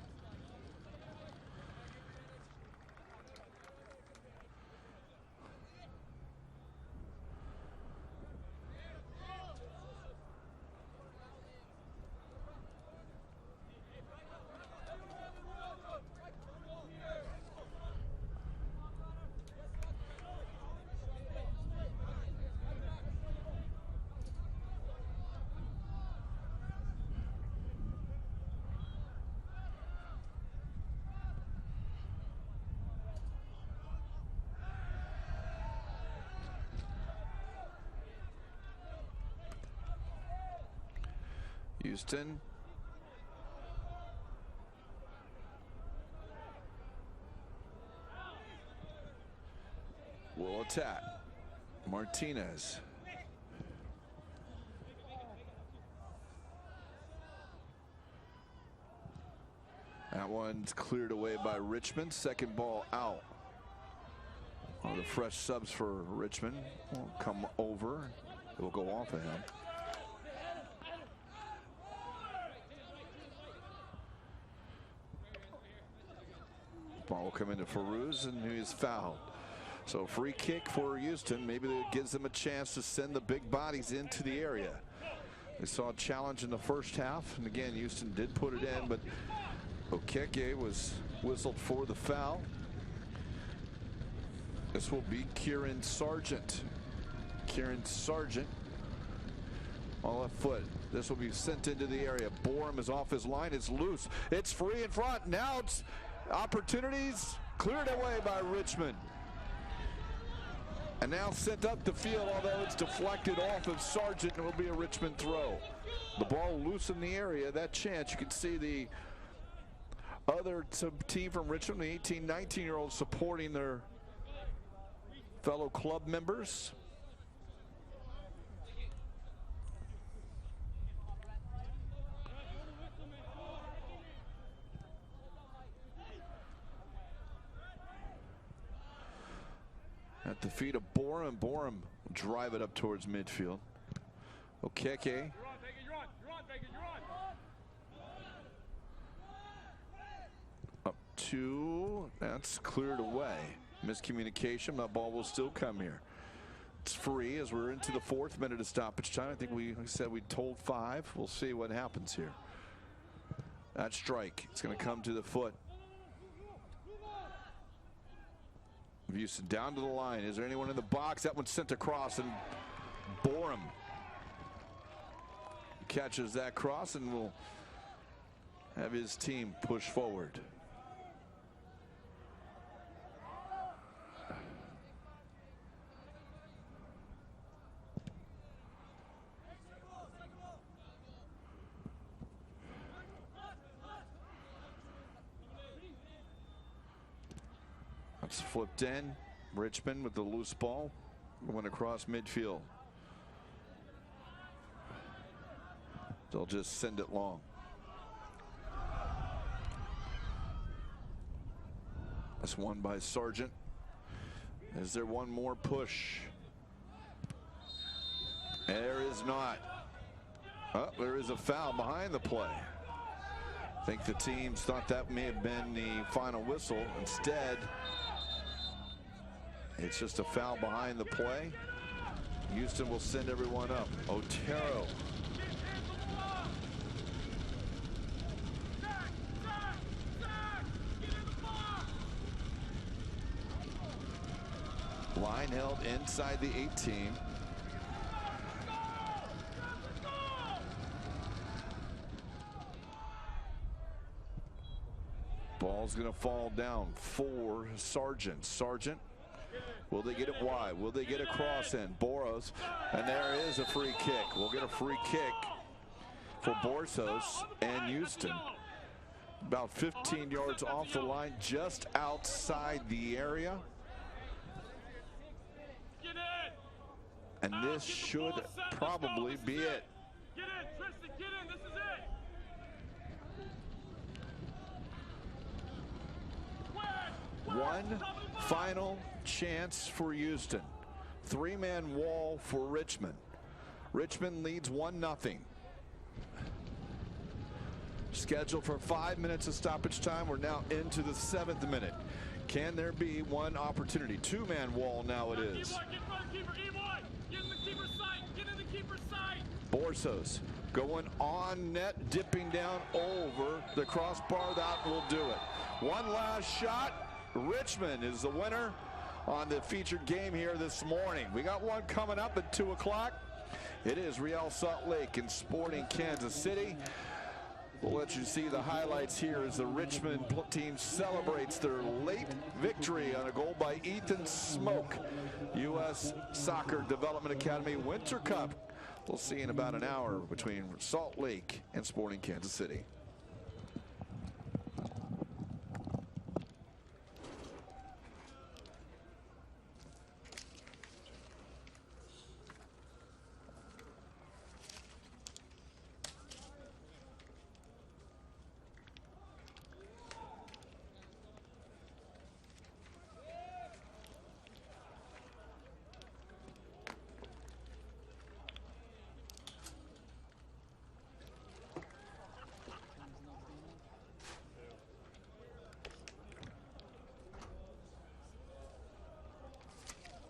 Houston. Will attack. Martinez. That one's cleared away by Richmond. Second ball out. One of the fresh subs for Richmond will come over. It will go off of him. Ball will come into Feruz, and he is fouled. So free kick for Houston. Maybe that gives them a chance to send the big bodies into the area. They saw a challenge in the first half, and again, Houston did put it in, but Okeke was whistled for the foul. This will be Kieran Sargent. Kieran Sargent on left foot. This will be sent into the area. Borum is off his line. It's loose. It's free in front. Now it's opportunities cleared away by Richmond. And now sent up the field, although it's deflected off of Sargent, and it will be a Richmond throw. The ball loose in the area. That chance, you can see the other team from Richmond, the 18, 19-year-olds supporting their fellow club members. At the feet of Borum. Borum will drive it up towards midfield. Okeke. Up two. That's cleared away. Miscommunication. That ball will still come here. It's free as we're into the 4th minute of stoppage time. I think we said we told 5. We'll see what happens here. That strike. It's going to come to the foot. Houston down to the line. Is there anyone in the box? That one's sent across, and Borum catches that cross and will have his team push forward. It's flipped in. Richmond with the loose ball. Went across midfield. They'll just send it long. That's won by Sargent. Is there one more push? There is not. Oh, there is a foul behind the play. I think the teams thought that may have been the final whistle. Instead, it's just a foul behind the play. Houston will send everyone up. Otero. Line held inside the 18. Ball's going to fall down for Sargent. Sargent. Will they get it wide? Will they get a cross in? Boros. And there is a free kick. We'll get a free kick for Borsos and Houston. About 15 yards off the line, just outside the area. And this should probably be it. Get in, Tristan, get in, this is it. One final chance for Houston. 3-man wall for Richmond. Richmond leads 1-0. Scheduled for 5 minutes of stoppage time. We're now into the 7th minute. Can there be one opportunity? 2-man wall now it is. Borsos going on net, dipping down over the crossbar. That will do it. One last shot. Richmond is the winner on the featured game here this morning. We got one coming up at 2 o'clock. It is Real Salt Lake and Sporting Kansas City. We'll let you see the highlights here as the Richmond team celebrates their late victory on a goal by Ethan Smoke. U.S. Soccer Development Academy Winter Cup We'll see in about an hour between Salt Lake and Sporting Kansas City.